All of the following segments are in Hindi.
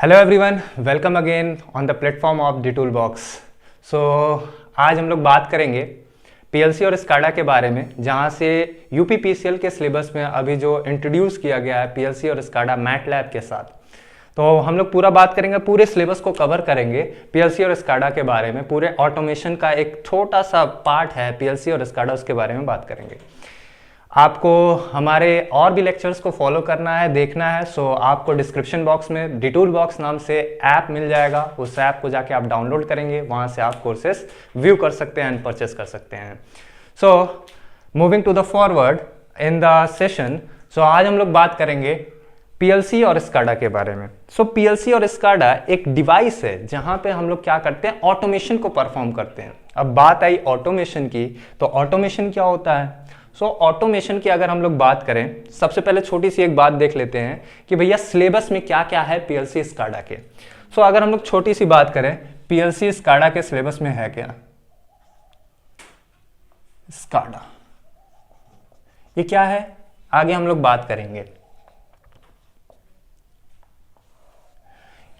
Hello everyone, welcome again on the platform of the tool box. So आज हम लोग बात करेंगे पीएलसी और स्काडा के बारे में, जहां से यूपीपीसीएल के सिलेबस में अभी जो इंट्रोड्यूस किया गया है पीएलसी और स्काडा मैटलैब के साथ। तो हम लोग पूरा बात करेंगे, पूरे सिलेबस को कवर करेंगे पीएलसी और स्काडा के बारे में। पूरे ऑटोमेशन का एक छोटा सा पार्ट है पीएलसी और स्काडा, उसके बारे में बात करेंगे। आपको हमारे और भी लेक्चर्स को फॉलो करना है, देखना है, सो आपको डिस्क्रिप्शन बॉक्स में दी टूल बॉक्स नाम से ऐप मिल जाएगा। उस ऐप को जाके आप डाउनलोड करेंगे, वहां से आप कोर्सेस व्यू कर सकते हैं एंड परचेस कर सकते हैं। So moving to the forward in the session, so आज हम लोग बात करेंगे पीएलसी और स्काडा के बारे में। सो पीएलसी और स्काडा एक डिवाइस है जहां पे हम लोग क्या करते हैं, ऑटोमेशन को परफॉर्म करते हैं। अब बात आई ऑटोमेशन की, तो ऑटोमेशन क्या होता है? सो ऑटोमेशन की अगर हम लोग बात करें, सबसे पहले छोटी सी एक बात देख लेते हैं कि भैया सिलेबस में क्या क्या है पीएलसी स्काडा के। सो अगर हम लोग छोटी सी बात करें, पीएलसी स्काडा के सिलेबस में है क्या? स्काडा ये क्या है, आगे हम लोग बात करेंगे।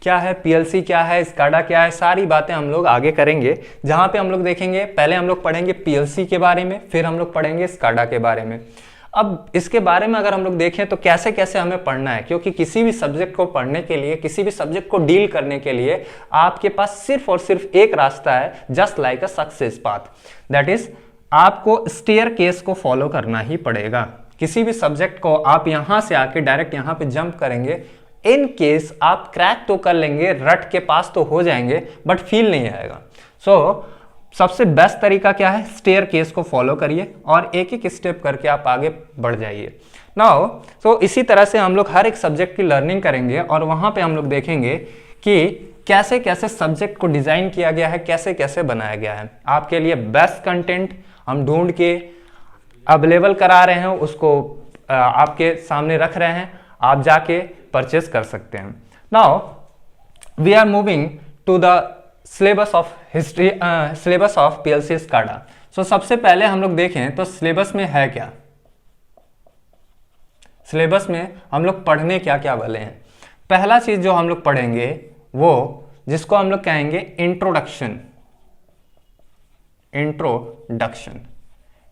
क्या है पीएलसी, क्या है स्काडा, क्या है, सारी बातें हम लोग आगे करेंगे। जहां पे हम लोग देखेंगे, पहले हम लोग पढ़ेंगे पीएलसी के बारे में, फिर हम लोग पढ़ेंगे स्काडा के बारे में। अब इसके बारे में अगर हम लोग देखें तो कैसे कैसे हमें पढ़ना है, क्योंकि किसी भी सब्जेक्ट को पढ़ने के लिए, किसी भी सब्जेक्ट को डील करने के लिए आपके पास सिर्फ और सिर्फ एक रास्ता है, just like a success path, that is आपको स्टेयर केस को फॉलो करना ही पड़ेगा। किसी भी सब्जेक्ट को आप यहां से आके डायरेक्ट यहां पे जंप करेंगे, इन केस आप क्रैक तो कर लेंगे, रट के पास तो हो जाएंगे, बट फील नहीं आएगा। सो सबसे बेस्ट तरीका क्या है, स्टेयर केस को फॉलो करिए और एक एक स्टेप करके आप आगे बढ़ जाइए। नाउ सो इसी तरह से हम लोग हर एक सब्जेक्ट की लर्निंग करेंगे और वहां पे हम लोग देखेंगे कि कैसे कैसे सब्जेक्ट को डिजाइन किया गया है, कैसे कैसे बनाया गया है। आपके लिए बेस्ट कंटेंट हम ढूंढ के अवेलेबल करा रहे हैं, उसको आपके सामने रख रहे हैं, आप जाके परचेस कर सकते हैं। Now we are moving to the syllabus of history, syllabus of PLC SCADA. So सबसे पहले हम लोग देखें तो सिलेबस में है क्या, सिलेबस में हम लोग पढ़ने क्या क्या वाले हैं। पहला चीज जो हम लोग पढ़ेंगे वो, जिसको हम लोग कहेंगे इंट्रोडक्शन।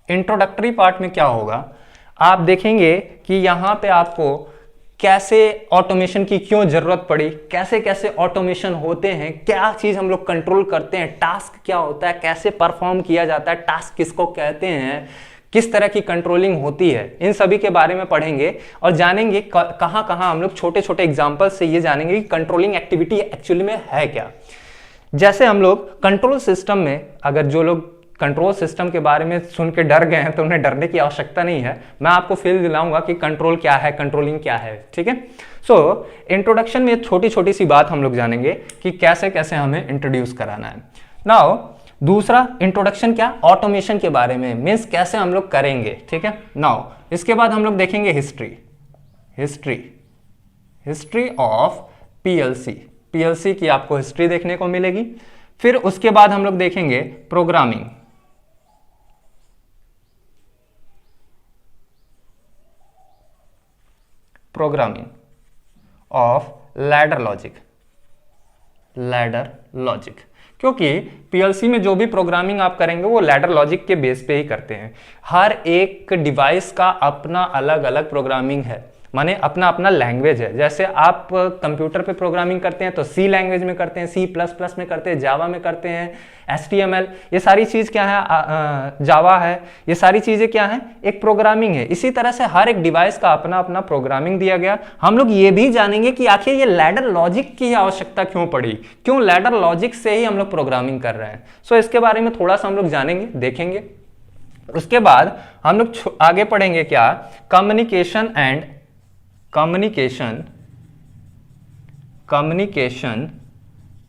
इंट्रोडक्टरी पार्ट में क्या होगा, आप देखेंगे कि यहां पे आपको कैसे ऑटोमेशन की क्यों जरूरत पड़ी, कैसे कैसे ऑटोमेशन होते हैं, क्या चीज हम लोग कंट्रोल करते हैं, टास्क क्या होता है, कैसे परफॉर्म किया जाता है, टास्क किसको कहते हैं, किस तरह की कंट्रोलिंग होती है, इन सभी के बारे में पढ़ेंगे और जानेंगे कहां कहां हम लोग छोटे छोटे एग्जांपल से ये जानेंगे कि कंट्रोलिंग एक्टिविटी एक्चुअली में है क्या। जैसे हम लोग कंट्रोल सिस्टम में, अगर जो लोग कंट्रोल सिस्टम के बारे में सुन के डर गए हैं तो उन्हें डरने की आवश्यकता नहीं है, मैं आपको फील दिलाऊंगा कि कंट्रोल क्या है, कंट्रोलिंग क्या है, ठीक है। सो इंट्रोडक्शन में छोटी छोटी सी बात हम लोग जानेंगे कि कैसे कैसे हमें इंट्रोड्यूस कराना है। नाउ दूसरा इंट्रोडक्शन क्या, ऑटोमेशन के बारे में, मीन्स कैसे हम लोग करेंगे, ठीक है। नाउ इसके बाद हम लोग देखेंगे हिस्ट्री ऑफ पीएलसी की आपको हिस्ट्री देखने को मिलेगी। फिर उसके बाद हम लोग देखेंगे प्रोग्रामिंग ऑफ लैडर लॉजिक, क्योंकि पीएलसी में जो भी प्रोग्रामिंग आप करेंगे वो लैडर लॉजिक के बेस पे ही करते हैं। हर एक डिवाइस का अपना अलग अलग प्रोग्रामिंग है, माने अपना अपना लैंग्वेज है। जैसे आप कंप्यूटर पे प्रोग्रामिंग करते हैं तो सी लैंग्वेज में करते हैं, C++ में करते हैं, जावा में करते हैं, HTML, ये सारी चीज क्या है, जावा है, ये सारी चीजें क्या है, एक प्रोग्रामिंग है। इसी तरह से हर एक डिवाइस का अपना अपना प्रोग्रामिंग दिया गया। हम लोग ये भी जानेंगे कि आखिर ये लैडर लॉजिक की आवश्यकता क्यों पड़ी, क्यों लैडर लॉजिक से ही हम लोग प्रोग्रामिंग कर रहे हैं। सो इसके बारे में थोड़ा सा हम लोग जानेंगे, देखेंगे। उसके बाद हम लोग आगे पढ़ेंगे क्या, communication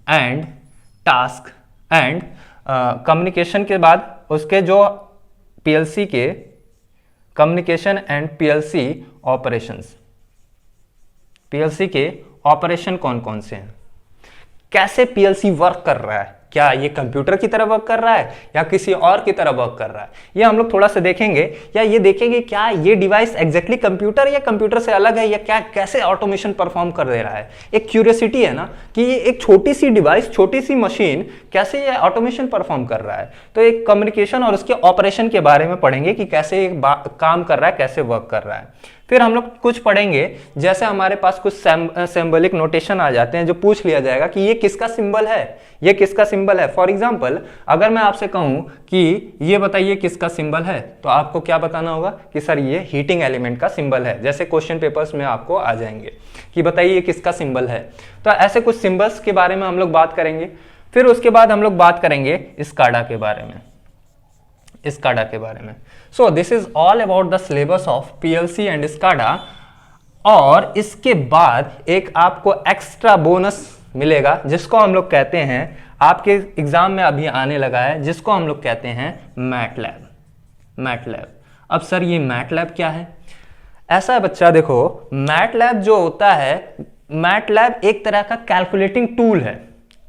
and task and communication के बाद उसके जो पीएलसी के communication and PLC operations, PLC के ऑपरेशन कौन कौन से हैं, कैसे पीएलसी वर्क कर रहा है, क्या ये कंप्यूटर की तरह वर्क कर रहा है या किसी और की तरह वर्क कर रहा है, ये हम लोग थोड़ा सा देखेंगे। या ये देखेंगे क्या ये डिवाइस एग्जैक्टली कंप्यूटर या कंप्यूटर से अलग है, या क्या कैसे ऑटोमेशन परफॉर्म कर दे रहा है। एक क्यूरियोसिटी है ना कि ये एक छोटी सी डिवाइस, छोटी सी मशीन कैसे ये ऑटोमेशन परफॉर्म कर रहा है। तो एक कम्युनिकेशन और उसके ऑपरेशन के बारे में पढ़ेंगे कि कैसे काम कर रहा है, कैसे वर्क कर रहा है। फिर हम लोग कुछ पढ़ेंगे, जैसे हमारे पास कुछ सिंबॉलिक नोटेशन आ जाते हैं जो पूछ लिया जाएगा कि ये किसका सिंबल है, ये किसका सिंबल है। फॉर एग्जांपल अगर मैं आपसे कहूं कि ये बताइए किसका सिंबल है, तो आपको क्या बताना होगा कि सर ये हीटिंग एलिमेंट का सिंबल है। जैसे क्वेश्चन पेपर्स में आपको आ जाएंगे कि बताइए ये किसका सिंबल है। तो ऐसे कुछ सिंबल्स के बारे में हम लोग बात करेंगे। फिर उसके बाद हम लोग बात करेंगे स्काडा के बारे में, स्काडा के बारे में। सो this is all about the syllabus of PLC and SCADA. और इसके बाद एक आपको एक्स्ट्रा बोनस मिलेगा जिसको हम लोग कहते हैं, आपके एग्जाम में अभी आने लगा है, जिसको हम लोग कहते हैं मैटलैब। मैटलैब। अब सर ये मैटलैब क्या है? ऐसा है बच्चा, देखो मैटलैब जो होता है, मैटलैब एक तरह का कैलकुलेटिंग टूल है।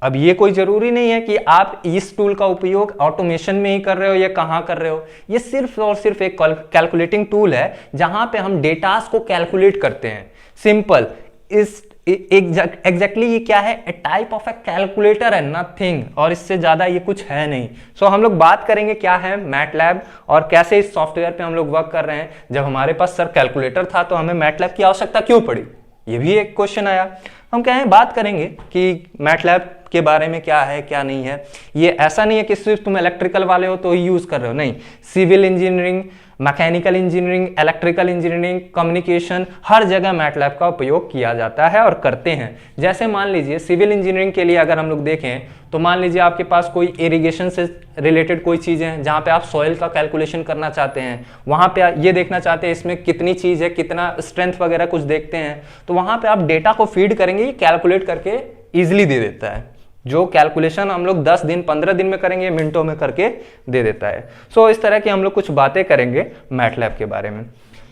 अब ये कोई जरूरी नहीं है कि आप इस टूल का उपयोग ऑटोमेशन में ही कर रहे हो या कहां कर रहे हो। ये सिर्फ और सिर्फ एक कैलकुलेटिंग टूल है जहां पे हम डेटास को कैलकुलेट करते हैं। सिंपल इस एग्जैक्टली ये क्या है? ए टाइप ऑफ ए कैलकुलेटर है, नथिंग। और इससे ज्यादा ये कुछ है नहीं। सो हम लोग बात करेंगे क्या है मैटलैब और कैसे इस सॉफ्टवेयर पे हम लोग वर्क कर रहे हैं। जब हमारे पास सर कैलकुलेटर था तो हमें मैटलैब की आवश्यकता क्यों पड़ी, ये भी एक क्वेश्चन आया। हम क्या है बात करेंगे कि मैटलैब के बारे में क्या है क्या नहीं है। ये ऐसा नहीं है कि सिर्फ तुम इलेक्ट्रिकल वाले हो तो ही यूज कर रहे हो, नहीं। Civil engineering, mechanical engineering, electrical engineering, communication, हर जगह मैटलैब का उपयोग किया जाता है और करते हैं। जैसे मान लीजिए सिविल इंजीनियरिंग के लिए अगर हम लोग देखें तो मान लीजिए आपके पास कोई इरिगेशन से रिलेटेड कोई चीज़ है जहाँ पे आप सॉइल का कैलकुलेशन करना चाहते हैं, वहाँ पे ये देखना चाहते हैं इसमें कितनी चीज़ है, कितना स्ट्रेंथ वगैरह कुछ देखते हैं, तो वहाँ पे आप डेटा को फीड करेंगे, ये कैलकुलेट करके ईजिली दे देता है। जो कैलकुलेशन हम लोग 10 दिन 15 दिन में करेंगे, मिनटों में करके दे देता है। सो इस तरह की हम लोग कुछ बातें करेंगे मैटलैब के बारे में।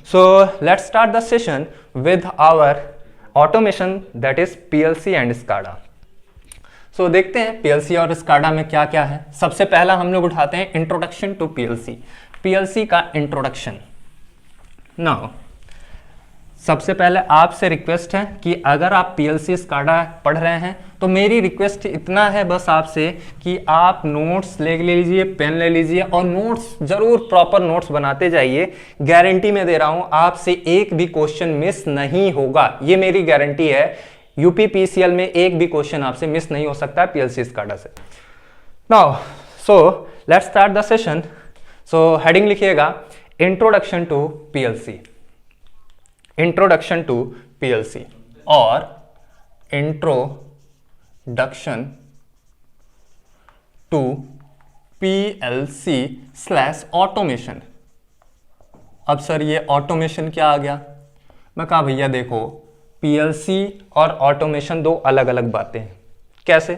So let's start the session with our automation, that is PLC and SCADA. So देखते हैं पीएलसी और स्काडा में क्या क्या है। सबसे पहला हम लोग उठाते हैं इंट्रोडक्शन टू पीएलसी, पीएलसी का इंट्रोडक्शन। नाउ सबसे पहले आपसे रिक्वेस्ट है कि अगर आप पीएलसी स्काडा पढ़ रहे हैं तो मेरी रिक्वेस्ट इतना है बस आपसे कि आप नोट्स ले लीजिए, पेन ले लीजिए और नोट्स जरूर प्रॉपर नोट्स बनाते जाइए। गारंटी मैं दे रहा हूं आपसे एक भी क्वेश्चन मिस नहीं होगा, ये मेरी गारंटी है। यूपी पीसीएल में एक भी क्वेश्चन आपसे मिस नहीं हो सकता है पीएलसी स्काडा से। Now so let's start the session. So heading लिखिएगा introduction to PLC, introduction to PLC और introduction to PLC slash automation. अब सर ये ऑटोमेशन क्या आ गया? मैं कहा भैया देखो पीएलसी और ऑटोमेशन दो अलग अलग बातें हैं। कैसे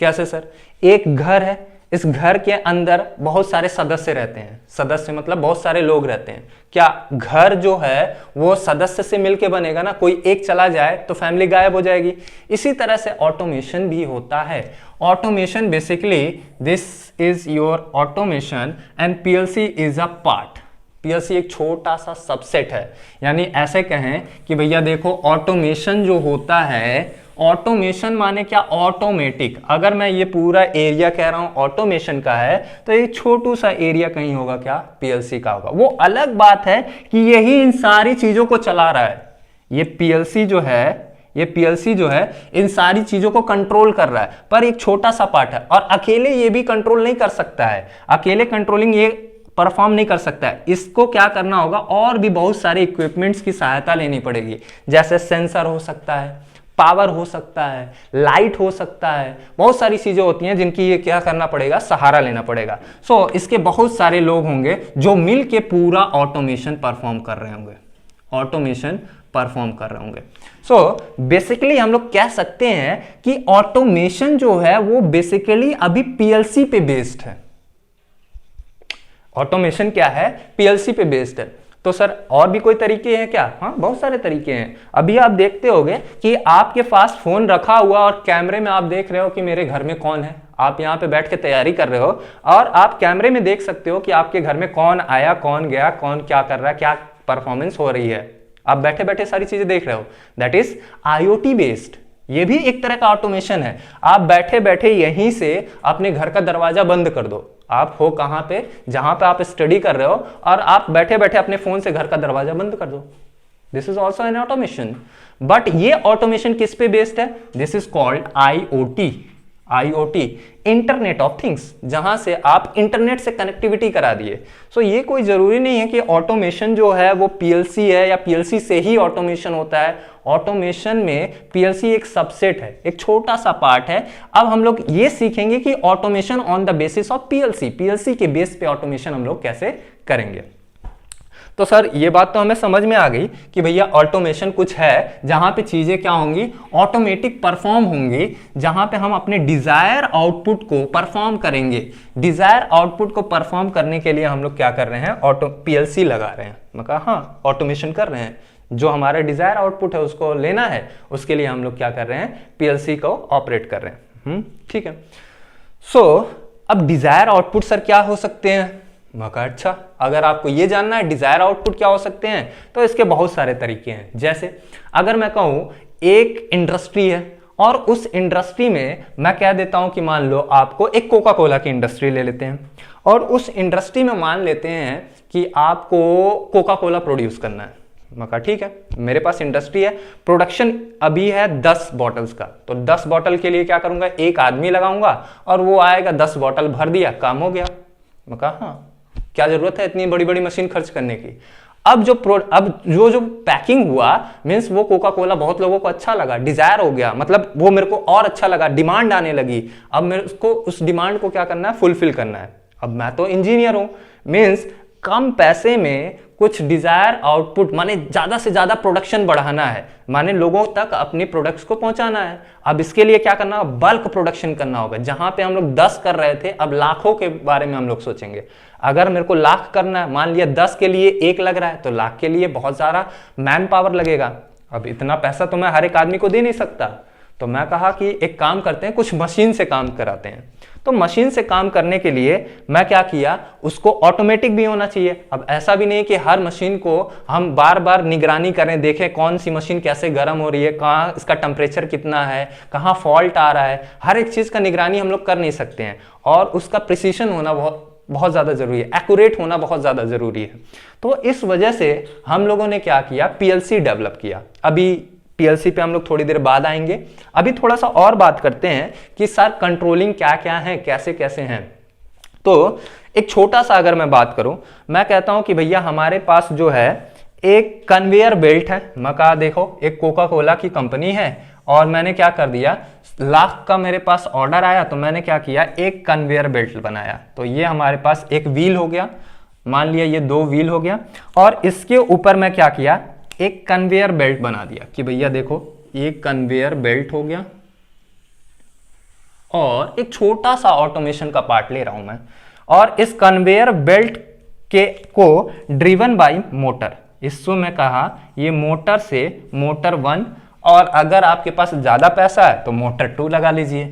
कैसे सर? एक घर है, इस घर के अंदर बहुत सारे सदस्य रहते हैं। सदस्य मतलब बहुत सारे लोग रहते हैं। क्या घर जो है वो सदस्य से मिलके बनेगा ना? कोई एक चला जाए तो फैमिली गायब हो जाएगी। इसी तरह से ऑटोमेशन भी होता है। Automation basically this is your automation and PLC is a part. PLC एक छोटा सा सबसेट है। यानी ऐसे कहें कि भैया देखो ऑटोमेशन जो होता है, ऑटोमेशन माने क्या? ऑटोमेटिक। अगर मैं ये पूरा एरिया कह रहा हूं ऑटोमेशन का है तो ये छोटू सा एरिया कहीं होगा क्या? पीएलसी का होगा। वो अलग बात है कि यही इन सारी चीजों को चला रहा है। ये पीएलसी जो है, ये पीएलसी जो है इन सारी चीजों को कंट्रोल कर रहा है, पर एक छोटा सा पार्ट है और अकेले ये भी कंट्रोल नहीं कर सकता है। अकेले कंट्रोलिंग ये परफॉर्म नहीं कर सकता है। इसको क्या करना होगा? और भी बहुत सारे इक्विपमेंट्स की सहायता लेनी पड़ेगी। जैसे सेंसर हो सकता है, पावर हो सकता है, लाइट हो सकता है, बहुत सारी चीजें होती हैं जिनकी ये क्या करना पड़ेगा? सहारा लेना पड़ेगा। सो इसके बहुत सारे लोग होंगे जो मिल के पूरा ऑटोमेशन परफॉर्म कर रहे होंगे, ऑटोमेशन परफॉर्म कर रहे होंगे। सो बेसिकली हम लोग कह सकते हैं कि ऑटोमेशन जो है वो बेसिकली अभी पीएलसी पे बेस्ड है। ऑटोमेशन क्या है? पीएलसी पे बेस्ड है। तो सर और भी कोई तरीके हैं क्या? हाँ, बहुत सारे तरीके हैं। अभी आप देखते होंगे कि आपके पास फोन रखा हुआ और कैमरे में आप देख रहे हो कि मेरे घर में कौन है। आप यहाँ पे बैठ के तैयारी कर रहे हो और आप कैमरे में देख सकते हो कि आपके घर में कौन आया, कौन गया, कौन क्या कर रहा है, क्या परफॉर्मेंस हो रही है। आप बैठे बैठे सारी चीजें देख रहे हो। That is IoT based. ये भी एक तरह का ऑटोमेशन है। आप बैठे बैठे यहीं से अपने घर का दरवाजा बंद कर दो। आप हो कहां पे? जहां पे आप स्टडी कर रहे हो और आप बैठे बैठे अपने फोन से घर का दरवाजा बंद कर दो। This is also an automation. But ये ऑटोमेशन किस पे बेस्ड है? This is called IoT, internet of things, जहां से आप इंटरनेट से कनेक्टिविटी करा दिए। सो ये कोई जरूरी नहीं है कि ऑटोमेशन जो है वो PLC है या PLC से ही ऑटोमेशन होता है। ऑटोमेशन में PLC एक सबसेट है, एक छोटा सा पार्ट है। अब हम लोग ये सीखेंगे कि automation on the basis of PLC के बेस पे ऑटोमेशन हम लोग कैसे करेंगे। तो सर ये बात तो हमें समझ में आ गई कि भैया ऑटोमेशन कुछ है जहां पे चीजें क्या होंगी, ऑटोमेटिक परफॉर्म होंगी, जहां पे हम अपने डिजायर आउटपुट को परफॉर्म करेंगे। डिजायर आउटपुट को परफॉर्म करने के लिए हम लोग क्या कर रहे हैं? PLC लगा रहे हैं। मैं कहा हाँ, ऑटोमेशन कर रहे हैं। जो हमारा डिजायर आउटपुट है उसको लेना है, उसके लिए हम लोग क्या कर रहे हैं? PLC को ऑपरेट कर रहे हैं। ठीक है। सो अब डिजायर आउटपुट सर क्या हो सकते हैं? मका अच्छा, अगर आपको ये जानना है डिजायर आउटपुट क्या हो सकते हैं तो इसके बहुत सारे तरीके हैं। जैसे अगर मैं कहूं एक इंडस्ट्री है और उस इंडस्ट्री में मैं कह देता हूं कि मान लो आपको एक कोका कोला की इंडस्ट्री ले लेते हैं और उस इंडस्ट्री में मान लेते हैं कि आपको कोका कोला प्रोड्यूस करना है। मका ठीक है, मेरे पास इंडस्ट्री है, प्रोडक्शन अभी है 10 बॉटल्स का, तो 10 बॉटल के लिए क्या करूंगा? एक आदमी लगाऊंगा और वो आएगा 10 बॉटल भर दिया, काम हो गया। मका हाँ, क्या जरूरत है इतनी बड़ी बड़ी मशीन खर्च करने की? अब जो पैकिंग हुआ मीन्स वो कोका कोला बहुत लोगों को अच्छा लगा, डिजायर हो गया, मतलब वो मेरे को और अच्छा लगा, डिमांड आने लगी। अब मेरे उसको उस डिमांड को क्या करना है? फुलफिल करना है। अब मैं तो इंजीनियर हूं, मीन्स कम पैसे में कुछ डिजायर आउटपुट माने ज्यादा से ज्यादा प्रोडक्शन बढ़ाना है, माने लोगों तक अपने प्रोडक्ट्स को पहुंचाना है। अब इसके लिए क्या करना होगा? बल्क प्रोडक्शन करना होगा। जहां पे हम लोग 10 कर रहे थे, अब लाखों के बारे में हम लोग सोचेंगे। अगर मेरे को लाख करना है, मान लिया 10 के लिए 1 लग रहा है, तो लाख के लिए बहुत सारा मैन पावर लगेगा। अब इतना पैसा तो मैं हर एक आदमी को दे नहीं सकता, तो मैं कहा कि एक काम करते हैं, कुछ मशीन से काम कराते हैं। तो मशीन से काम करने के लिए मैं क्या किया? उसको ऑटोमेटिक भी होना चाहिए। अब ऐसा भी नहीं कि हर मशीन को हम बार बार निगरानी करें, देखें कौन सी मशीन कैसे गर्म हो रही है, कहाँ इसका टेम्परेचर कितना है, कहाँ फॉल्ट आ रहा है। हर एक चीज का निगरानी हम लोग कर नहीं सकते हैं और उसका प्रिसीशन होना बहुत ज्यादा जरूरी है, एक्यूरेट होना बहुत ज्यादा जरूरी है। तो इस वजह से हम लोगों ने क्या किया? PLC डेवलप किया। अभी PLC पे हम लोग थोड़ी देर बाद आएंगे। अभी थोड़ा सा और बात करते हैं कि सर कंट्रोलिंग क्या क्या है, कैसे कैसे हैं। तो एक छोटा सा अगर मैं बात करूं, मैं कहता हूं कि भैया हमारे पास जो है एक कन्वेयर बेल्ट है। मैं कहा देखो एक कोका कोला की कंपनी है और मैंने क्या कर दिया, लाख का मेरे पास ऑर्डर आया तो मैंने क्या किया, एक कन्वेयर बेल्ट बनाया। तो ये हमारे पास एक व्हील हो गया, मान लिया ये 2 व्हील हो गया और इसके ऊपर मैं क्या किया, एक कन्वेयर बेल्ट बना दिया कि भैया देखो ये कन्वेयर बेल्ट हो गया और एक छोटा सा ऑटोमेशन का पार्ट ले रहा हूं मैं। और इस कन्वेयर बेल्ट को ड्रिवन बाय मोटर, इसको मैं कहा ये मोटर से मोटर 1 और अगर आपके पास ज्यादा पैसा है तो मोटर 2 लगा लीजिए।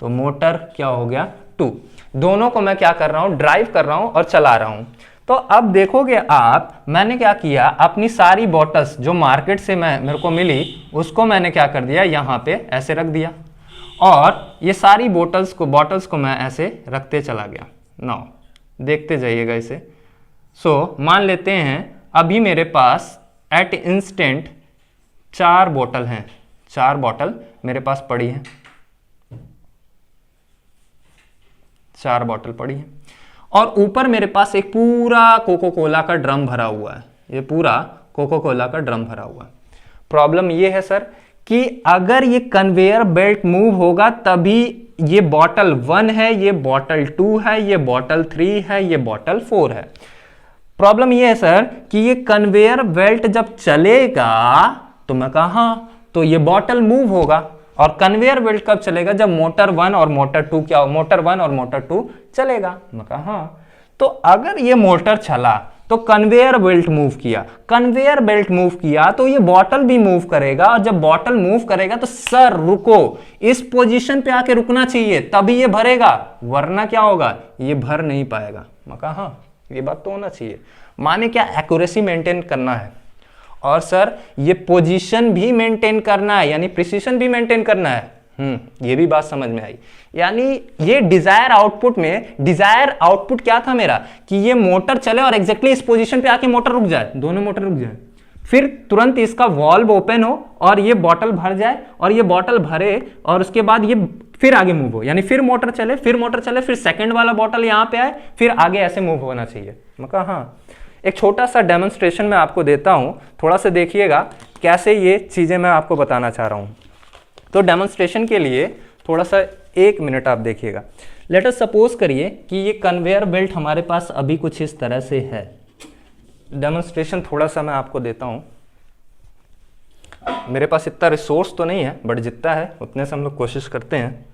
तो मोटर क्या हो गया 2, दोनों को मैं क्या कर रहा हूं, ड्राइव कर रहा हूं और चला रहा हूं। तो अब देखोगे आप, मैंने क्या किया, अपनी सारी बॉटल्स जो मार्केट से मेरे को मिली उसको मैंने क्या कर दिया, यहां पे ऐसे रख दिया और ये सारी बॉटल्स को मैं ऐसे रखते चला गया। नाउ देखते जाइएगा इसे। सो मान लेते हैं अभी मेरे पास एट इंस्टेंट 4 बॉटल हैं, 4 बॉटल मेरे पास पड़ी है, 4 बॉटल पड़ी है और ऊपर मेरे पास एक पूरा कोको कोला का ड्रम भरा हुआ है। ये पूरा कोको कोला का ड्रम भरा हुआ है। प्रॉब्लम ये है सर कि अगर ये कन्वेयर बेल्ट मूव होगा तभी ये बॉटल 1 है, ये बॉटल 2 है, ये बॉटल 3 है, ये बॉटल 4 है। प्रॉब्लम ये है सर कि ये कन्वेयर बेल्ट जब चलेगा तो मैं कहा हाँ, तो ये बॉटल मूव होगा। और कन्वेयर बेल्ट कब चलेगा, जब मोटर 1 और मोटर 2 क्या, मोटर 1 और मोटर 2 चलेगा। मैं कहा हाँ, तो अगर ये मोटर चला तो कन्वेयर बेल्ट मूव किया, कन्वेयर बेल्ट मूव किया तो ये बॉटल भी मूव करेगा, और जब बॉटल मूव करेगा तो सर रुको, इस पोजीशन पे आके रुकना चाहिए तभी ये भरेगा, वरना क्या होगा, ये भर नहीं पाएगा। मैं कहा हाँ ये बात तो होना चाहिए। माने क्या, एक्यूरेसी मेंटेन करना है, और सर ये पोजीशन भी मेंटेन करना है, यानी प्रिसीशन भी मेंटेन करना है। ये भी बात समझ में आई। यानी ये डिजायर आउटपुट में, डिजायर आउटपुट क्या था मेरा, कि ये मोटर चले और एग्जैक्टली इस पोजीशन पे आके मोटर रुक जाए, दोनों मोटर रुक जाए, फिर तुरंत इसका वॉल्व ओपन हो और ये बॉटल भर जाए, और ये बॉटल भरे और उसके बाद ये फिर आगे मूव हो, यानी फिर मोटर चले, फिर मोटर चले, फिर सेकंड वाला बॉटल यहां पे आए, फिर आगे ऐसे मूव होना चाहिए। मैं कहा हाँ, एक छोटा सा डेमोन्स्ट्रेशन मैं आपको देता हूं, थोड़ा सा देखिएगा कैसे ये चीजें मैं आपको बताना चाह रहा हूं। तो डेमोन्स्ट्रेशन के लिए थोड़ा सा 1 मिनट आप देखिएगा। लेट अस सपोज करिए कि ये कन्वेयर बेल्ट हमारे पास अभी कुछ इस तरह से है। डेमोन्स्ट्रेशन थोड़ा सा मैं आपको देता हूं। मेरे पास इतना रिसोर्स तो नहीं है, बट जितना है उतने से हम लोग कोशिश करते हैं।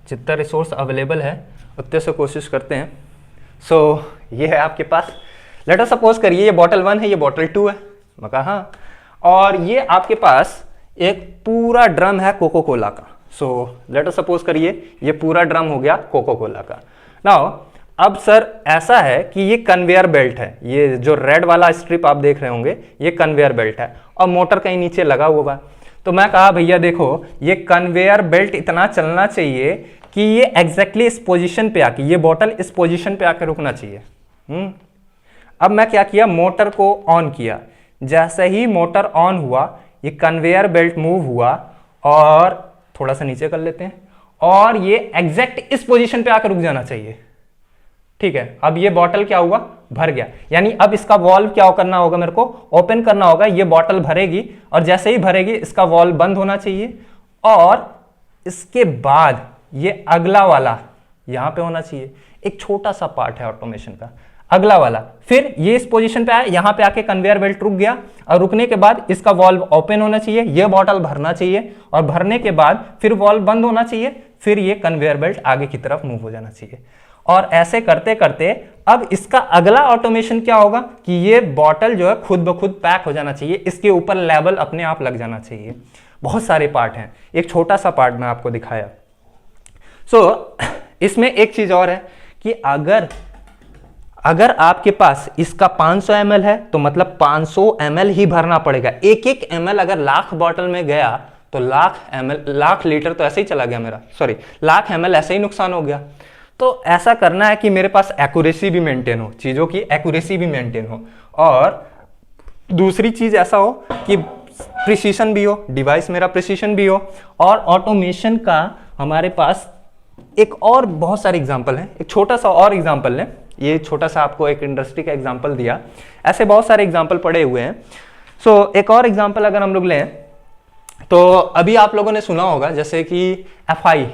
जितना रिसोर्स अवेलेबल है उतने से कोशिश करते हैं। सो ये है आपके पास, लेट अस सपोज करिए ये बॉटल 1 है, ये बॉटल 2 है। मैं कहा हाँ, और ये आपके पास एक पूरा ड्रम है कोको कोला का। सो लेट अस सपोज करिए ये पूरा ड्रम हो गया कोको कोला का। नाउ अब सर ऐसा है कि ये कन्वेयर बेल्ट है, ये जो रेड वाला स्ट्रिप आप देख रहे होंगे ये कन्वेयर बेल्ट है, और मोटर कहीं नीचे लगा होगा। तो मैं कहा भैया देखो, ये कन्वेयर बेल्ट इतना चलना चाहिए कि ये एग्जैक्टली इस पोजीशन पे आके, ये बॉटल इस पोजीशन पे आके रुकना चाहिए। अब मैं क्या किया, मोटर को ऑन किया। जैसे ही मोटर ऑन हुआ, ये कन्वेयर बेल्ट मूव हुआ, और थोड़ा सा नीचे कर लेते हैं, और ये एग्जैक्ट इस पोजीशन पे आकर रुक जाना चाहिए। ठीक है, अब ये बॉटल क्या हुआ, भर गया। यानी अब इसका वॉल्व क्या करना होगा, मेरे को ओपन करना होगा, ये बॉटल भरेगी, और जैसे ही भरेगी इसका वॉल्व बंद होना चाहिए, और इसके बाद ये अगला वाला यहां पे होना चाहिए। एक छोटा सा पार्ट है ऑटोमेशन का, अगला वाला। फिर ये इस पोजीशन पे आया, यहां पे आके कन्वेयर बेल्ट रुक गया, और रुकने के बाद इसका वॉल्व ओपन होना चाहिए, ये बॉटल भरना चाहिए, और भरने के बाद फिर वॉल्व बंद होना चाहिए, फिर ये कन्वेयर बेल्ट आगे की तरफ मूव हो जाना चाहिए। और ऐसे करते करते अब इसका अगला ऑटोमेशन क्या होगा कि ये बॉटल जो है खुद ब खुद पैक हो जाना चाहिए, इसके ऊपर लेबल अपने आप लग जाना चाहिए। बहुत सारे पार्ट हैं, एक छोटा सा पार्ट मैं आपको दिखाया। इसमें एक चीज और है कि अगर आपके पास इसका 500 ml है तो मतलब 500 ml ही भरना पड़ेगा। एक एक ml अगर लाख बॉटल में गया तो लाख लीटर तो ऐसे ही चला गया मेरा, सॉरी लाख ml ऐसे ही नुकसान हो गया। तो ऐसा करना है कि मेरे पास एक्यूरेसी भी मेंटेन हो, चीजों की एक्यूरेसी भी मेंटेन हो, और दूसरी चीज ऐसा हो कि प्रिसीशन भी हो, डिवाइस मेरा प्रिसीशन भी हो, और ऑटोमेशन का हमारे पास एक और बहुत सारे एग्जांपल हैं। एक छोटा सा और एग्जांपल लें, ये छोटा सा आपको एक इंडस्ट्री का एग्जांपल दिया, ऐसे बहुत सारे एग्जांपल पड़े हुए हैं। एक और एग्जांपल अगर हम लोग लें तो अभी आप लोगों ने सुना होगा जैसे कि FI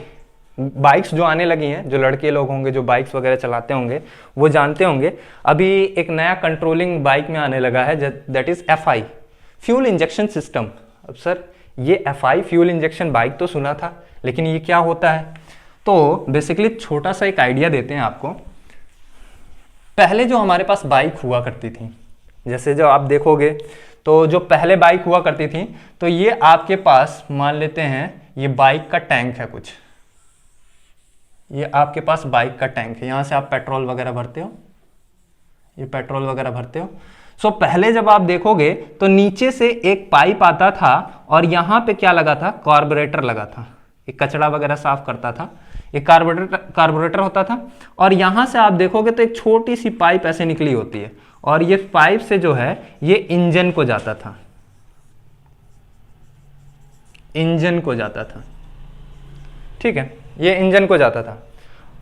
बाइक्स जो आने लगी हैं, जो लड़के लोग होंगे जो बाइक्स वगैरह चलाते होंगे वो जानते होंगे, अभी एक नया कंट्रोलिंग बाइक में आने लगा है, that is FI, fuel injection system. अब सर ये FI फ्यूल इंजेक्शन बाइक तो सुना था, लेकिन ये क्या होता है? तो बेसिकली छोटा सा एक आइडिया देते हैं आपको। पहले जो हमारे पास बाइक हुआ करती थी, जैसे जो आप देखोगे तो जो पहले बाइक हुआ करती थी, तो ये आपके पास मान लेते हैं ये बाइक का टैंक है कुछ, ये आपके पास बाइक का टैंक है, यहां से आप पेट्रोल वगैरह भरते हो, ये पेट्रोल वगैरह भरते हो। पहले जब आप देखोगे तो नीचे से एक पाइप आता था, और यहां पे क्या लगा था, कार्बोरेटर लगा था, एक कचरा वगैरह साफ करता था, एक कार्बोरेटर होता था, और यहां से आप देखोगे तो एक छोटी सी पाइप ऐसे निकली होती है, और ये पाइप से जो है ये इंजन को जाता था, इंजन को जाता था, ठीक है, ये इंजन को जाता था।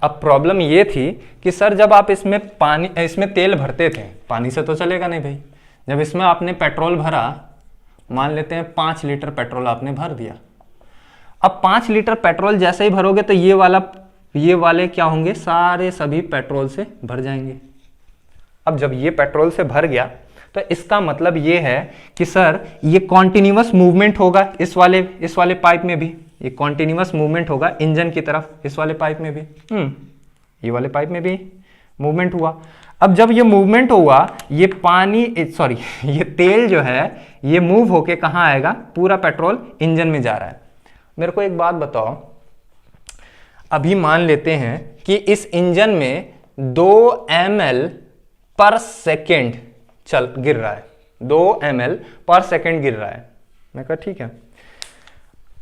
अब प्रॉब्लम ये थी कि सर जब आप इसमें तेल भरते थे, पानी से तो चलेगा नहीं भाई, जब इसमें आपने पेट्रोल भरा, मान लेते हैं 5 लीटर पेट्रोल आपने भर दिया। अब 5 लीटर पेट्रोल जैसे ही भरोगे तो ये वाले क्या होंगे, सारे सभी पेट्रोल से भर जाएंगे। अब जब ये पेट्रोल से भर गया तो इसका मतलब ये है कि सर ये कॉन्टिन्यूअस मूवमेंट होगा इस वाले पाइप में भी, ये कॉन्टिन्यूअस मूवमेंट होगा इंजन की तरफ, इस वाले पाइप में भी ये वाले पाइप में भी मूवमेंट हुआ। अब जब ये मूवमेंट हुआ, ये पानी सॉरी ये तेल जो है ये मूव होके कहाँ आएगा, पूरा पेट्रोल इंजन में जा रहा है। मेरे को एक बात बताओ, अभी मान लेते हैं कि इस इंजन में 2 ml पर सेकेंड गिर रहा है, 2 ml पर सेकेंड गिर रहा है। मैं कहा ठीक है।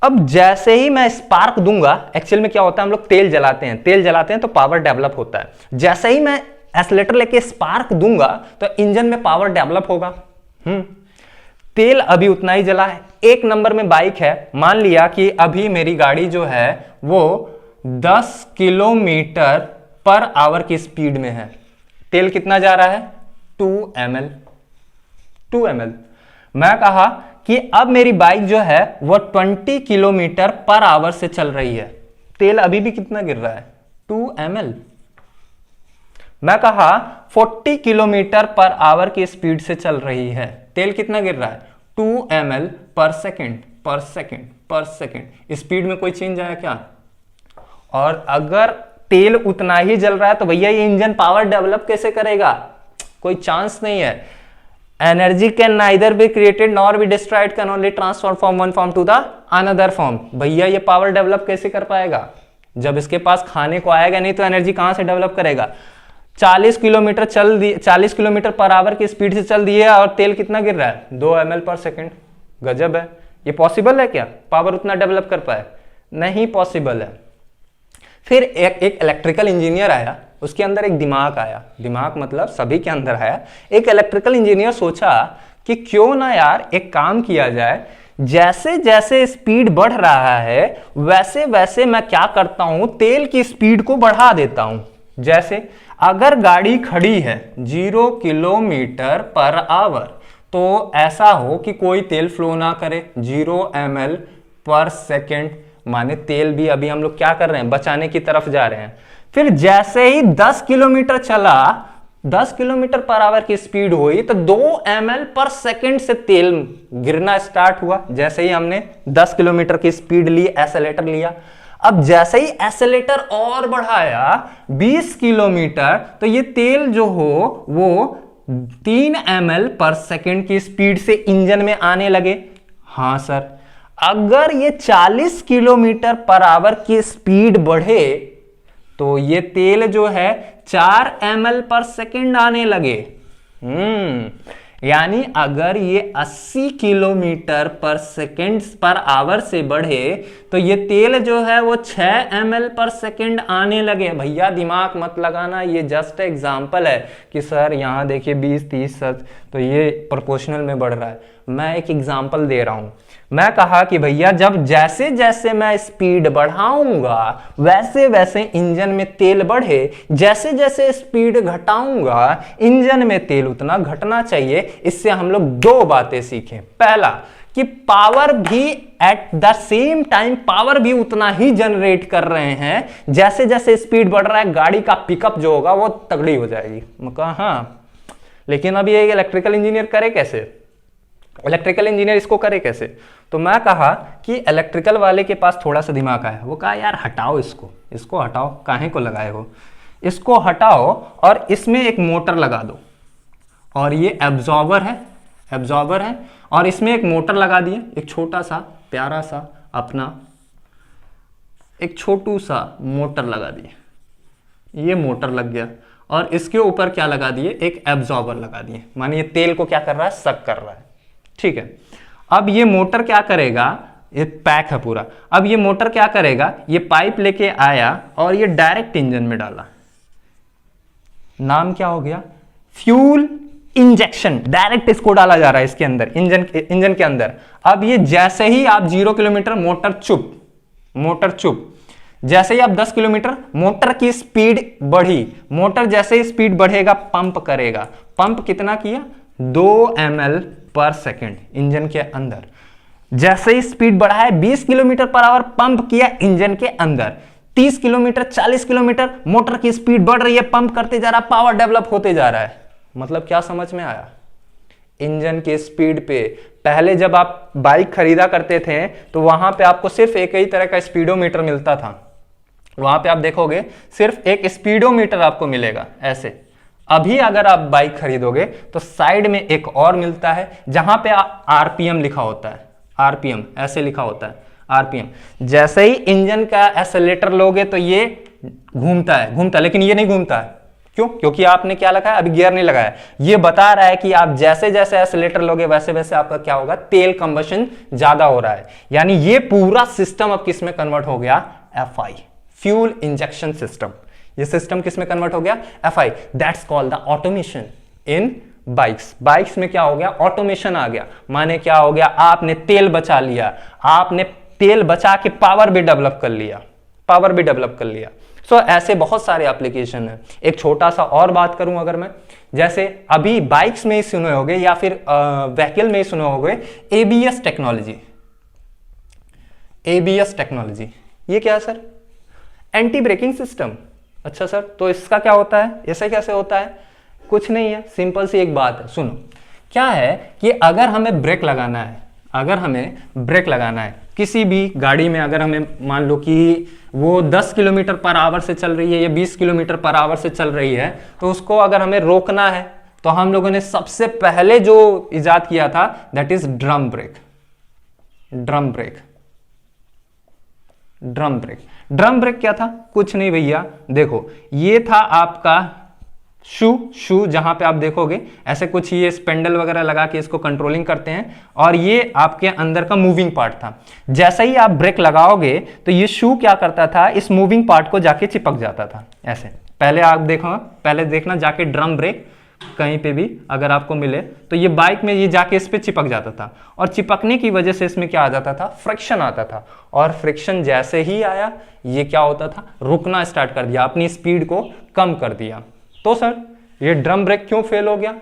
अब जैसे ही मैं स्पार्क दूंगा, एक्चुअल में क्या होता है, हम लोग तेल जलाते हैं तो पावर डेवलप होता है। जैसे ही मैं एक्सीलरेटर लेके स्पार्क दूंगा तो इंजन में पावर डेवलप होगा। तेल अभी उतना ही जला है। एक नंबर में बाइक है, मान लिया कि अभी मेरी गाड़ी जो है वो 10 किलोमीटर पर आवर की स्पीड में है। तेल कितना जा रहा है, 2 ml। मैं कहा कि अब मेरी बाइक जो है वो 20 किलोमीटर पर आवर से चल रही है। तेल अभी भी कितना गिर रहा है, 2 ml। मैं कहा 40 किलोमीटर पर आवर की स्पीड से चल रही है, तेल कितना गिर रहा है, 2 ml पर सेकेंड। स्पीड में कोई चेंज आया क्या? और अगर तेल उतना ही जल रहा है तो भैया ये इंजन पावर डेवलप कैसे करेगा? कोई चांस नहीं है। Energy can neither be created nor be destroyed, can only transform from one form to the another form. भैया ये पावर डेवलप कैसे कर पाएगा? जब इसके पास खाने को आएगा नहीं तो एनर्जी कहां से डेवलप करेगा? 40 किलोमीटर पर आवर की स्पीड से चल दिए और तेल कितना गिर रहा है, 2 ml पर सेकेंड। गजब है। ये पॉसिबल है क्या पावर उतना डेवलप कर पाए? नहीं पॉसिबल है। फिर एक इलेक्ट्रिकल इंजीनियर आया, उसके अंदर एक दिमाग आया, दिमाग मतलब सभी के अंदर आया। एक इलेक्ट्रिकल इंजीनियर सोचा कि क्यों ना यार एक काम किया जाए, जैसे जैसे स्पीड बढ़ रहा है वैसे वैसे मैं क्या करता हूं, तेल की स्पीड को बढ़ा देता हूं। जैसे अगर गाड़ी खड़ी है 0 किलोमीटर पर आवर तो ऐसा हो कि कोई तेल फ्लो ना करे, 0 ml पर सेकेंड, माने तेल भी अभी हम लोग क्या कर रहे हैं, बचाने की तरफ जा रहे हैं। फिर जैसे ही 10 किलोमीटर चला, 10 किलोमीटर पर आवर की स्पीड हुई तो 2 ml पर सेकेंड से तेल गिरना स्टार्ट हुआ। जैसे ही हमने 10 किलोमीटर की स्पीड ली, एक्सेलेरेटर लिया, अब जैसे ही एक्सेलेरेटर और बढ़ाया 20 किलोमीटर तो ये तेल जो हो वो 3 ml पर सेकेंड की स्पीड से इंजन में आने लगे। हां सर, अगर ये 40 किलोमीटर पर आवर की स्पीड बढ़े तो ये तेल जो है 4 ml पर सेकेंड आने लगे। यानी अगर ये 80 किलोमीटर पर सेकेंड पर आवर से बढ़े तो ये तेल जो है वो 6 ml पर सेकेंड आने लगे। भैया दिमाग मत लगाना, ये जस्ट एग्जांपल है कि सर यहाँ देखिए 20-30 तो ये प्रोपोर्शनल में बढ़ रहा है। मैं एक एग्जांपल दे रहा हूं। मैं कहा कि भैया जब जैसे जैसे मैं स्पीड बढ़ाऊंगा वैसे वैसे इंजन में तेल बढ़े, जैसे जैसे स्पीड घटाऊंगा इंजन में तेल उतना घटना चाहिए। इससे हम लोग 2 बातें सीखें। पहला कि पावर भी at the same time power भी उतना ही जनरेट कर रहे हैं, जैसे जैसे स्पीड बढ़ रहा है गाड़ी का पिकअप जो होगा वो तगड़ी हो जाएगी। मैं कहा हाँ, लेकिन अब ये इलेक्ट्रिकल इंजीनियर करे कैसे, इलेक्ट्रिकल इंजीनियर इसको करे कैसे? तो मैं कहा कि इलेक्ट्रिकल वाले के पास थोड़ा सा दिमाग आया। वो कहा यार हटाओ इसको हटाओ, काहे को लगाए हो, इसको हटाओ और इसमें एक मोटर लगा दो। और ये एब्जॉर्बर है और इसमें एक मोटर लगा दिए, एक छोटा सा प्यारा सा अपना एक छोटू सा मोटर लगा दिए। ये मोटर लग गया और इसके ऊपर क्या लगा दिए, एक एब्जॉर्बर लगा दिए। माने ये तेल को क्या कर रहा है, सक कर रहा है। ठीक है, अब ये मोटर क्या करेगा, ये पैक है पूरा। अब ये मोटर क्या करेगा, ये पाइप लेके आया और ये डायरेक्ट इंजन में डाला। नाम क्या हो गया, फ्यूल इंजेक्शन। डायरेक्ट इसको डाला जा रहा है इसके अंदर, इंजन के अंदर। अब ये जैसे ही आप 0 किलोमीटर मोटर चुप, जैसे ही आप 10 किलोमीटर मोटर की स्पीड बढ़ी, मोटर जैसे ही स्पीड बढ़ेगा पंप करेगा। पंप कितना किया, 2 ml पर सेकेंड इंजन के अंदर। जैसे ही स्पीड बढ़ा है 20 किलोमीटर पर आवर पंप किया इंजन के अंदर। 30 किलोमीटर 40 किलोमीटर मोटर की स्पीड बढ़ रही है, पंप करते जा रहा है, पावर डेवलप होते जा रहा है। मतलब क्या समझ में आया, इंजन की स्पीड पे। पहले जब आप बाइक खरीदा करते थे तो वहां पे आपको सिर्फ एक ही तरह का स्पीडोमीटर मिलता था। वहां पे आप देखोगे सिर्फ एक स्पीडोमीटर आपको मिलेगा ऐसे। अभी अगर आप बाइक खरीदोगे तो साइड में एक और मिलता है जहां पे आरपीएम लिखा होता है। आरपीएम ऐसे लिखा होता है, आरपीएम। जैसे ही इंजन का एक्सेलेरेटर लोगे तो ये घूमता है, लेकिन ये नहीं घूमता है। क्यों? क्योंकि आपने क्या लगाया, अभी गियर नहीं लगाया। ये बता रहा है कि आप जैसे जैसे एक्सेलेरेटर लोगे वैसे वैसे आपका क्या होगा, तेल कंबशन ज्यादा हो रहा है। यानी ये पूरा सिस्टम अब किस में कन्वर्ट हो गया, एफआई, फ्यूल इंजेक्शन सिस्टम। ये सिस्टम किस में कन्वर्ट हो गया, FI. That's called the automation in bikes. Bikes में क्या हो गया, ऑटोमेशन आ गया। माने क्या हो गया, आपने तेल बचा लिया, आपने तेल बचा के पावर भी डेवलप कर लिया, सो ऐसे बहुत सारे एप्लीकेशन है। एक छोटा सा और बात करूं अगर मैं, जैसे अभी बाइक्स में ही सुने होंगे या फिर व्हीकल में ही सुने होंगे एबीएस टेक्नोलॉजी। एबीएस टेक्नोलॉजी ये क्या है सर, एंटी ब्रेकिंग सिस्टम। अच्छा सर, तो इसका क्या होता है, ऐसे कैसे होता है? कुछ नहीं है, सिंपल सी एक बात है, सुनो। क्या है कि अगर हमें ब्रेक लगाना है, किसी भी गाड़ी में, अगर हमें मान लो कि वो 10 किलोमीटर पर आवर से चल रही है या 20 किलोमीटर पर आवर से चल रही है, तो उसको अगर हमें रोकना है तो हम लोगों ने सबसे पहले जो इजाद किया था that is drum brake. Drum brake क्या था, कुछ नहीं भैया, देखो ये था आपका शू, जहां पे आप देखोगे ऐसे कुछ ये स्पेंडल वगैरह लगा के इसको कंट्रोलिंग करते हैं, और ये आपके अंदर का मूविंग पार्ट था। जैसे ही आप ब्रेक लगाओगे तो ये शू क्या करता था, इस मूविंग पार्ट को जाके चिपक जाता था ऐसे। पहले देखना जाके ड्रम ब्रेक कहीं पे भी अगर आपको मिले तो ये बाइक में ये जाके इस पे चिपक जाता था, और चिपकने की वजह से इसमें क्या आ जाता था, फ्रिक्शन आता था। और फ्रिक्शन जैसे ही आया ये क्या होता था, रुकना स्टार्ट कर दिया, अपनी स्पीड को कम कर दिया। तो सर ये ड्रम ब्रेक क्यों फेल हो गया?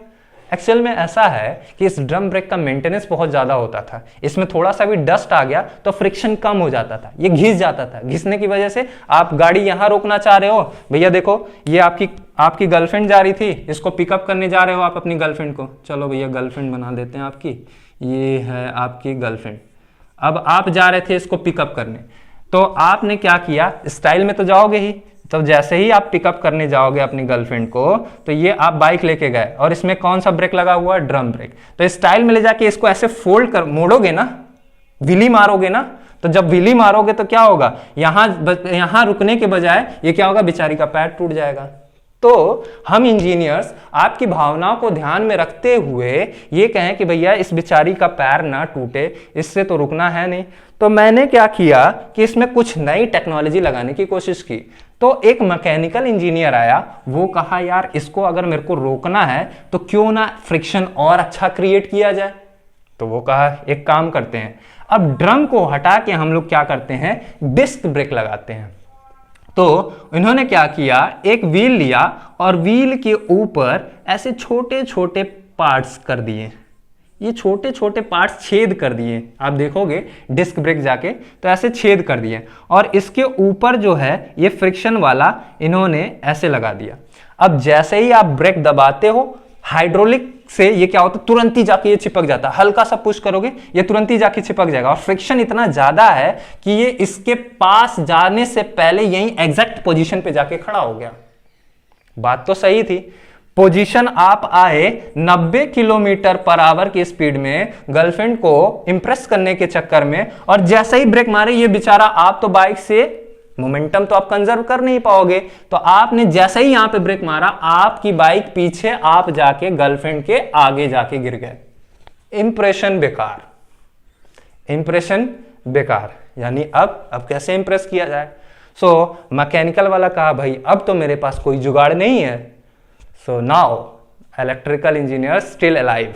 एक्चुअल में ऐसा है कि इस ड्रम ब्रेक का मेंटेनेंस बहुत ज्यादा होता था। इसमें थोड़ा सा भी डस्ट आ गया तो फ्रिक्शन कम हो जाता था, ये घिस जाता था। घिसने की वजह से आप गाड़ी यहां रोकना चाह रहे हो, भैया देखो ये आपकी गर्लफ्रेंड जा रही थी, इसको पिकअप करने जा रहे हो आप अपनी गर्लफ्रेंड को, चलो भैया गर्लफ्रेंड बना देते हैं आपकी, ये है आपकी गर्लफ्रेंड। अब आप जा रहे थे इसको पिकअप करने, तो आपने क्या किया, स्टाइल में तो जाओगे ही, तो जैसे ही आप पिकअप करने जाओगे अपनी गर्लफ्रेंड को तो ये आप बाइक लेके गए और इसमें कौन सा ब्रेक लगा हुआ है, ड्रम ब्रेक। तो स्टाइल में ले जाके इसको ऐसे फोल्ड कर मोड़ोगे ना, व्हीली मारोगे ना, तो जब व्हीली मारोगे तो क्या होगा, यहां रुकने के बजाय ये क्या होगा, बेचारी का पैर टूट जाएगा। तो हम इंजीनियर्स आपकी भावनाओं को ध्यान में रखते हुए ये कहें कि भैया इस बेचारी का पैर ना टूटे, इससे तो रुकना है नहीं। तो मैंने क्या किया कि इसमें कुछ नई टेक्नोलॉजी लगाने की कोशिश की। तो एक मैकेनिकल इंजीनियर आया, वो कहा यार इसको अगर मेरे को रोकना है तो क्यों ना फ्रिक्शन और अच्छा क्रिएट किया जाए। तो वो कहा एक काम करते हैं, अब ड्रम को हटा के हम लोग क्या करते हैं, डिस्क ब्रेक लगाते हैं। तो इन्होंने क्या किया, एक व्हील लिया और व्हील के ऊपर ऐसे छोटे छोटे पार्ट्स कर दिए, ये छोटे छोटे पार्ट्स छेद कर दिए। आप देखोगे डिस्क ब्रेक जाके तो ऐसे छेद कर दिए, और इसके ऊपर जो है ये फ्रिक्शन वाला इन्होंने ऐसे लगा दिया। अब जैसे ही आप ब्रेक दबाते हो, हाइड्रोलिक से ये क्या होता है, तुरंत ही जाके ये चिपक जाता है। हल्का सा पुश करोगे ये तुरंत ही जाके चिपक जाएगा, और फ्रिक्शन इतना ज्यादा है कि ये इसके पास जाने से पहले यही एग्जैक्ट पोजीशन पे जाके खड़ा हो गया। बात तो सही थी, पोजीशन आप आए 90 किलोमीटर पर आवर की स्पीड में गर्लफ्रेंड को इंप्रेस करने के चक्कर में, और जैसे ही ब्रेक मारे ये बेचारा, आप तो बाइक से मोमेंटम तो आप कंजर्व कर नहीं पाओगे, तो आपने जैसे ही यहां पे ब्रेक मारा, आपकी बाइक पीछे, आप जाके गर्लफ्रेंड के आगे जाके गिर गए। इंप्रेशन बेकार। यानी अब कैसे इंप्रेस किया जाए। सो मैकेनिकल वाला कहा भाई अब तो मेरे पास कोई जुगाड़ नहीं है। So now electrical engineer still alive.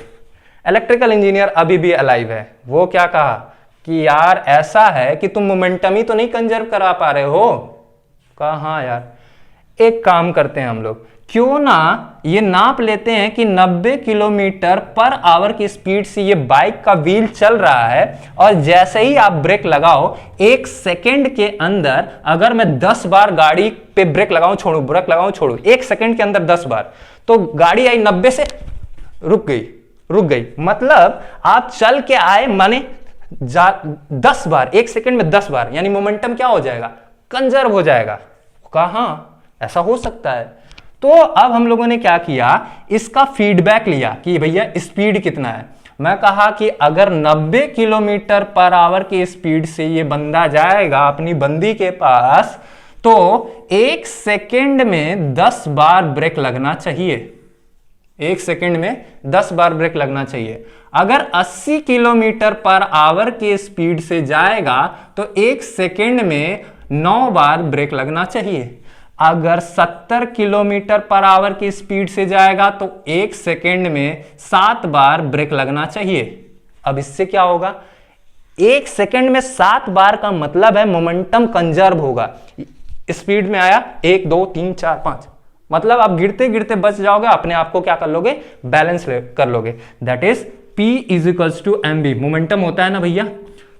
Electrical engineer अभी भी अलाइव है। वो क्या कहा कि यार ऐसा है कि तुम मोमेंटम ही तो नहीं कंजर्व करा पा रहे हो। कहा हाँ यार, एक काम करते हैं हम लोग, क्यों ना ये नाप लेते हैं कि 90 किलोमीटर पर आवर की स्पीड से ये बाइक का व्हील चल रहा है, और जैसे ही आप ब्रेक लगाओ, 1 सेकेंड के अंदर अगर मैं 10 बार गाड़ी पे ब्रेक लगाऊं छोड़ू, ब्रेक लगाऊं छोड़ू, 1 सेकेंड के अंदर 10 बार, तो गाड़ी आई 90 से रुक गई, रुक गई। मतलब आप चल के आए माने 10 बार, 1 सेकंड में 10 बार, यानी मोमेंटम क्या हो जाएगा, कंजर्व हो जाएगा। कहां ऐसा हो सकता है। तो अब हम लोगों ने क्या किया, इसका फीडबैक लिया कि भैया स्पीड कितना है। मैं कहा कि अगर 90 किलोमीटर पर आवर की स्पीड से ये बंदा जाएगा अपनी बंदी के पास, तो 1 सेकंड में 10 बार ब्रेक लगना चाहिए। 1 सेकंड में 10 बार ब्रेक लगना चाहिए। अगर 80 किलोमीटर पर आवर की स्पीड से जाएगा तो 1 सेकंड में 9 बार ब्रेक लगना चाहिए। अगर 70 किलोमीटर पर आवर की स्पीड से जाएगा तो 1 सेकंड में 7 बार ब्रेक लगना चाहिए। अब इससे क्या होगा, 1 सेकंड में 7 बार का मतलब है मोमेंटम कंजर्व होगा। स्पीड में आया 1 2 3 4 5, मतलब आप गिरते गिरते बच जाओगे, अपने आप को क्या कर लोगे, बैलेंस कर लोगे। That is P is equals to mv, momentum होता है ना भैया।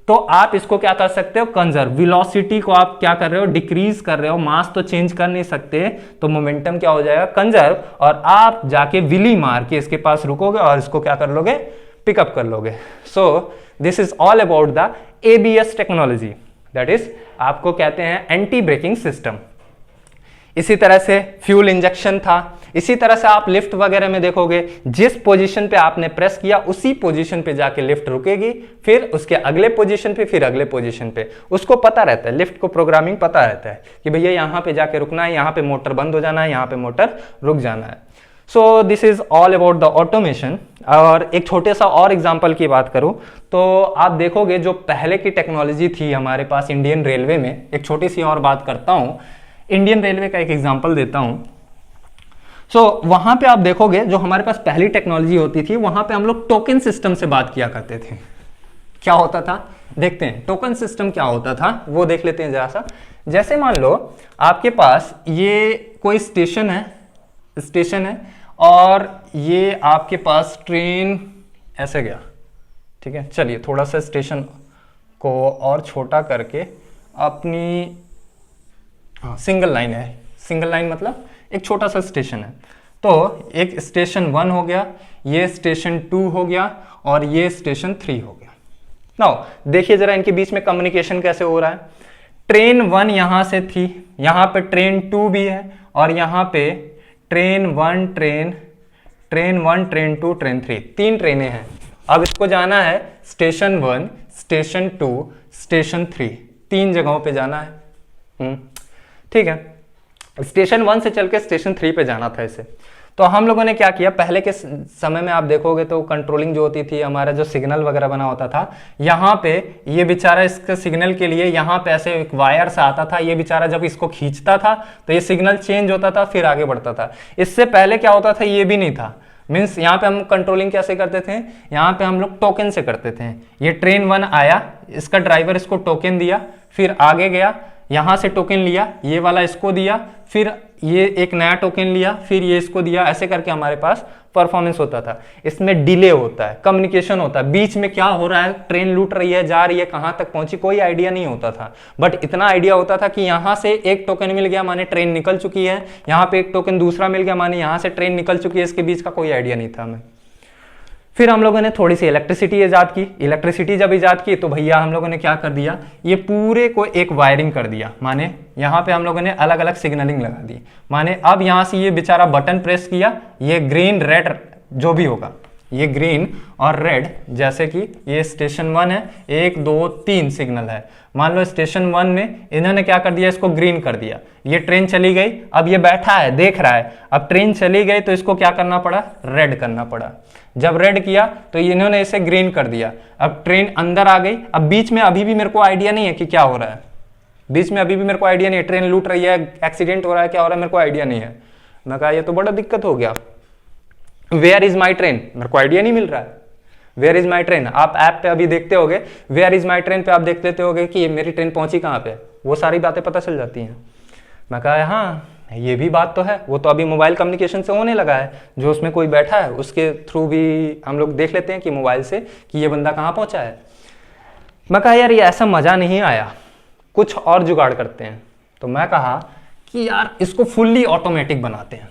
तो आप इसको क्या कर सकते हो, कंजर्व। वेलोसिटी को आप क्या कर रहे हो, डिक्रीज कर रहे हो, मास तो चेंज कर नहीं सकते, तो मोमेंटम क्या हो जाएगा, कंजर्व। और आप जाके विली मार के इसके पास रुकोगे और इसको क्या कर लोगे, पिकअप कर लोगे। सो this is all about the ABS technology, that is आपको कहते हैं एंटी ब्रेकिंग सिस्टम। इसी तरह से फ्यूल इंजेक्शन था। इसी तरह से आप लिफ्ट वगैरह में देखोगे, जिस पोजीशन पे आपने प्रेस किया उसी पोजीशन पे जाके लिफ्ट रुकेगी, फिर उसके अगले पोजीशन पे, फिर अगले पोजीशन पे। उसको पता रहता है, लिफ्ट को प्रोग्रामिंग पता रहता है कि भैया यहाँ पे जाके रुकना है, यहाँ पे मोटर बंद हो जाना है, यहाँ पे मोटर रुक जाना है। सो this is all about the automation. और एक छोटे सा और एग्जाम्पल की बात करूं तो आप देखोगे जो पहले की टेक्नोलॉजी थी हमारे पास इंडियन रेलवे में, एक छोटी सी और बात करता हूं, इंडियन रेलवे का एक एग्जांपल देता हूं। वहां पे आप देखोगे जो हमारे पास पहली टेक्नोलॉजी होती थी, वहां पे हम लोग टोकन सिस्टम से बात किया करते थे। क्या होता था, देखते हैं टोकन सिस्टम क्या होता था, वो देख लेते हैं जरा सा। जैसे मान लो आपके पास ये कोई स्टेशन है और ये आपके पास ट्रेन ऐसे गया, ठीक है। चलिए थोड़ा सा स्टेशन को और छोटा करके अपनी सिंगल लाइन है, सिंगल लाइन मतलब एक छोटा सा स्टेशन है। तो एक स्टेशन 1 हो गया, ये स्टेशन 2 हो गया और ये स्टेशन 3 हो गया। नाउ देखिए जरा इनके बीच में कम्युनिकेशन कैसे हो रहा है। ट्रेन 1 यहां से थी, यहां पे ट्रेन 2 भी है और यहां पे ट्रेन 1 ट्रेन 2 ट्रेन 3, 3 ट्रेनें हैं। अब इसको जाना है स्टेशन 1, स्टेशन 2, स्टेशन 3, 3 जगहों पे जाना है। ठीक है, स्टेशन 1 से चल के स्टेशन 3 पे जाना था इसे। तो हम लोगों ने क्या किया, पहले के समय में आप देखोगे तो कंट्रोलिंग जो होती थी, हमारा जो सिग्नल वगैरह बना होता था, यहाँ पे ये बेचारा इसके सिग्नल के लिए यहाँ पे ऐसे एक वायर से आता था, ये बेचारा जब इसको खींचता था तो ये सिग्नल चेंज होता था, फिर आगे बढ़ता था। इससे पहले क्या होता था, ये भी नहीं था। मीन्स यहाँ पे हम कंट्रोलिंग कैसे करते थे, यहाँ पे हम लोग टोकन से करते थे। ये ट्रेन 1 आया, इसका ड्राइवर इसको टोकन दिया, फिर आगे गया, यहां से टोकन लिया, ये वाला इसको दिया, फिर ये एक नया टोकन लिया, फिर ये इसको दिया, ऐसे करके हमारे पास परफॉर्मेंस होता था। इसमें डिले होता है, कम्युनिकेशन होता है, बीच में क्या हो रहा है, ट्रेन लूट रही है, जा रही है, कहां तक पहुंची, कोई आइडिया नहीं होता था। बट इतना आइडिया होता था कि यहां से एक टोकन मिल गया माने ट्रेन निकल चुकी है, यहां पे एक टोकन दूसरा मिल गया माने यहां से ट्रेन निकल चुकी है, इसके बीच का कोई आइडिया नहीं था हमें। फिर हम लोगों ने थोड़ी सी इलेक्ट्रिसिटी ईजाद की। इलेक्ट्रिसिटी जब ईजाद की तो भैया हम लोगों ने क्या कर दिया, ये पूरे को एक वायरिंग कर दिया। माने यहाँ पे हम लोगों ने अलग अलग सिग्नलिंग लगा दी। माने अब यहाँ से ये बेचारा बटन प्रेस किया, ये ग्रीन रेड जो भी होगा, ये ग्रीन और रेड, जैसे कि ये स्टेशन 1 है, 1 2 3 सिग्नल है। मान लो स्टेशन 1 में इन्होंने क्या कर दिया, इसको ग्रीन कर दिया, ये ट्रेन चली गई, अब ये बैठा है देख रहा है, अब ट्रेन चली गई तो इसको क्या करना पड़ा, रेड करना पड़ा। जब रेड किया तो इन्होंने इसे ग्रीन कर दिया, अब ट्रेन अंदर आ गई। अब बीच में अभी भी मेरे को आइडिया नहीं है कि क्या हो रहा है, बीच में अभी भी मेरे को आइडिया नहीं है, ट्रेन लूट रही है, एक्सीडेंट हो रहा है, क्या हो रहा है, मेरे को आइडिया नहीं है। मैं कहा ये तो बड़ा दिक्कत हो गया, वेयर इज माई ट्रेन, मेरे को आइडिया नहीं मिल रहा है, वेयर इज माई ट्रेन। आप ऐप पे अभी देखते होगे, वेयर इज माई ट्रेन पे आप देख लेते होगे कि मेरी ट्रेन पहुंची कहाँ पे, वो सारी बातें पता चल जाती हैं। मैं कहा हाँ ये भी बात तो है, वो तो अभी मोबाइल कम्युनिकेशन से होने लगा है, जो उसमें कोई बैठा है उसके थ्रू भी हम लोग देख लेते हैं कि मोबाइल से कि ये बंदा कहाँ पहुंचा है। मैं कहा यार ये ऐसा मजा नहीं आया, कुछ और जुगाड़ करते हैं। तो मैं कहा कि यार इसको फुल्ली ऑटोमेटिक बनाते हैं।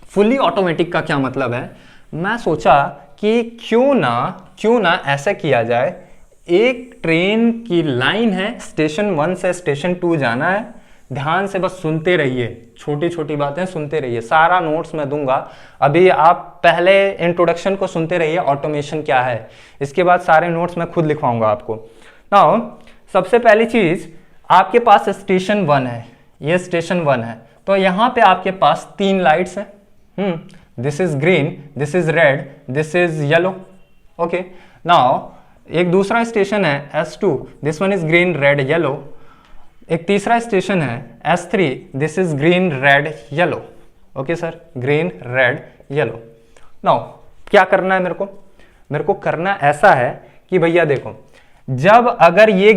फुल्ली ऑटोमेटिक का क्या मतलब है, मैं सोचा कि क्यों ना ऐसा किया जाए, एक ट्रेन की लाइन है, स्टेशन 1 से स्टेशन 2 जाना है, ध्यान से बस सुनते रहिए, छोटी छोटी बातें सुनते रहिए, सारा नोट्स मैं दूंगा। अभी आप पहले इंट्रोडक्शन को सुनते रहिए, ऑटोमेशन क्या है, इसके बाद सारे नोट्स मैं खुद लिखवाऊंगा आपको। नाउ सबसे पहली चीज, आपके पास स्टेशन 1 है, ये स्टेशन 1 है, तो यहाँ पे आपके पास 3 लाइट्स हैं, this is green, this is red, this is yellow. Okay, now एक दूसरा स्टेशन है S2, this one is green red yellow. एक तीसरा स्टेशन है S3, this is green red yellow. Okay sir, green red yellow. Now क्या करना है मेरे को करना ऐसा है कि भैया देखो, जब अगर ये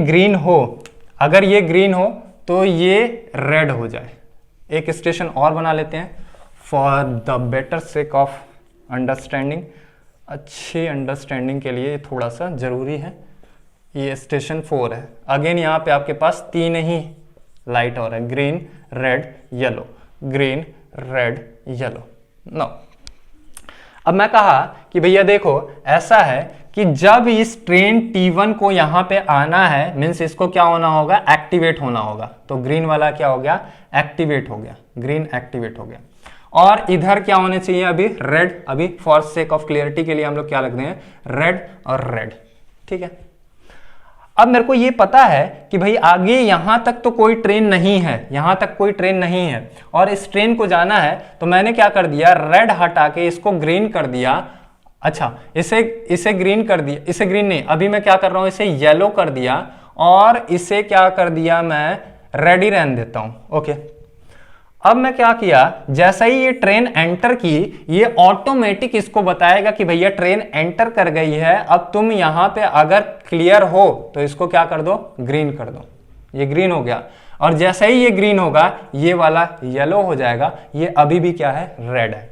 ग्रीन हो तो ये रेड हो जाए। एक स्टेशन और बना लेते हैं for the better sake of understanding, अच्छी अंडरस्टैंडिंग के लिए थोड़ा सा जरूरी है। ये स्टेशन 4 है, अगेन यहाँ पे आपके पास 3 ही लाइट और है, green red yellow, green red yellow. No, अब मैं कहा कि भैया देखो ऐसा है कि जब इस ट्रेन T1 को यहाँ पे आना है, मीन्स इसको क्या होना होगा, एक्टिवेट होना होगा, तो ग्रीन वाला क्या हो गया, एक्टिवेट हो गया, ग्रीन एक्टिवेट हो गया। और इधर क्या होने चाहिए, अभी रेड, अभी फॉर सेक ऑफ क्लियरिटी के लिए हम लोग क्या लिखते हैं, रेड और रेड। ठीक है, अब मेरे को ये पता है कि भाई आगे यहां तक तो कोई ट्रेन नहीं है, यहां तक कोई ट्रेन नहीं है और इस ट्रेन को जाना है, तो मैंने क्या कर दिया, रेड हटा के इसको ग्रीन कर दिया। अच्छा, इसे ग्रीन कर दिया, इसे ग्रीन नहीं, अभी मैं क्या कर रहा हूं, इसे येलो कर दिया और इसे क्या कर दिया, मैं रेड ही रहने देता हूं। ओके, अब मैं क्या किया, जैसा ही ये ट्रेन एंटर की, ये ऑटोमेटिक इसको बताएगा कि भैया ट्रेन एंटर कर गई है, अब तुम यहां पे अगर क्लियर हो तो इसको क्या कर दो, ग्रीन कर दो। ये ग्रीन हो गया, और जैसे ही ये ग्रीन होगा ये वाला येलो हो जाएगा, ये अभी भी क्या है, रेड है।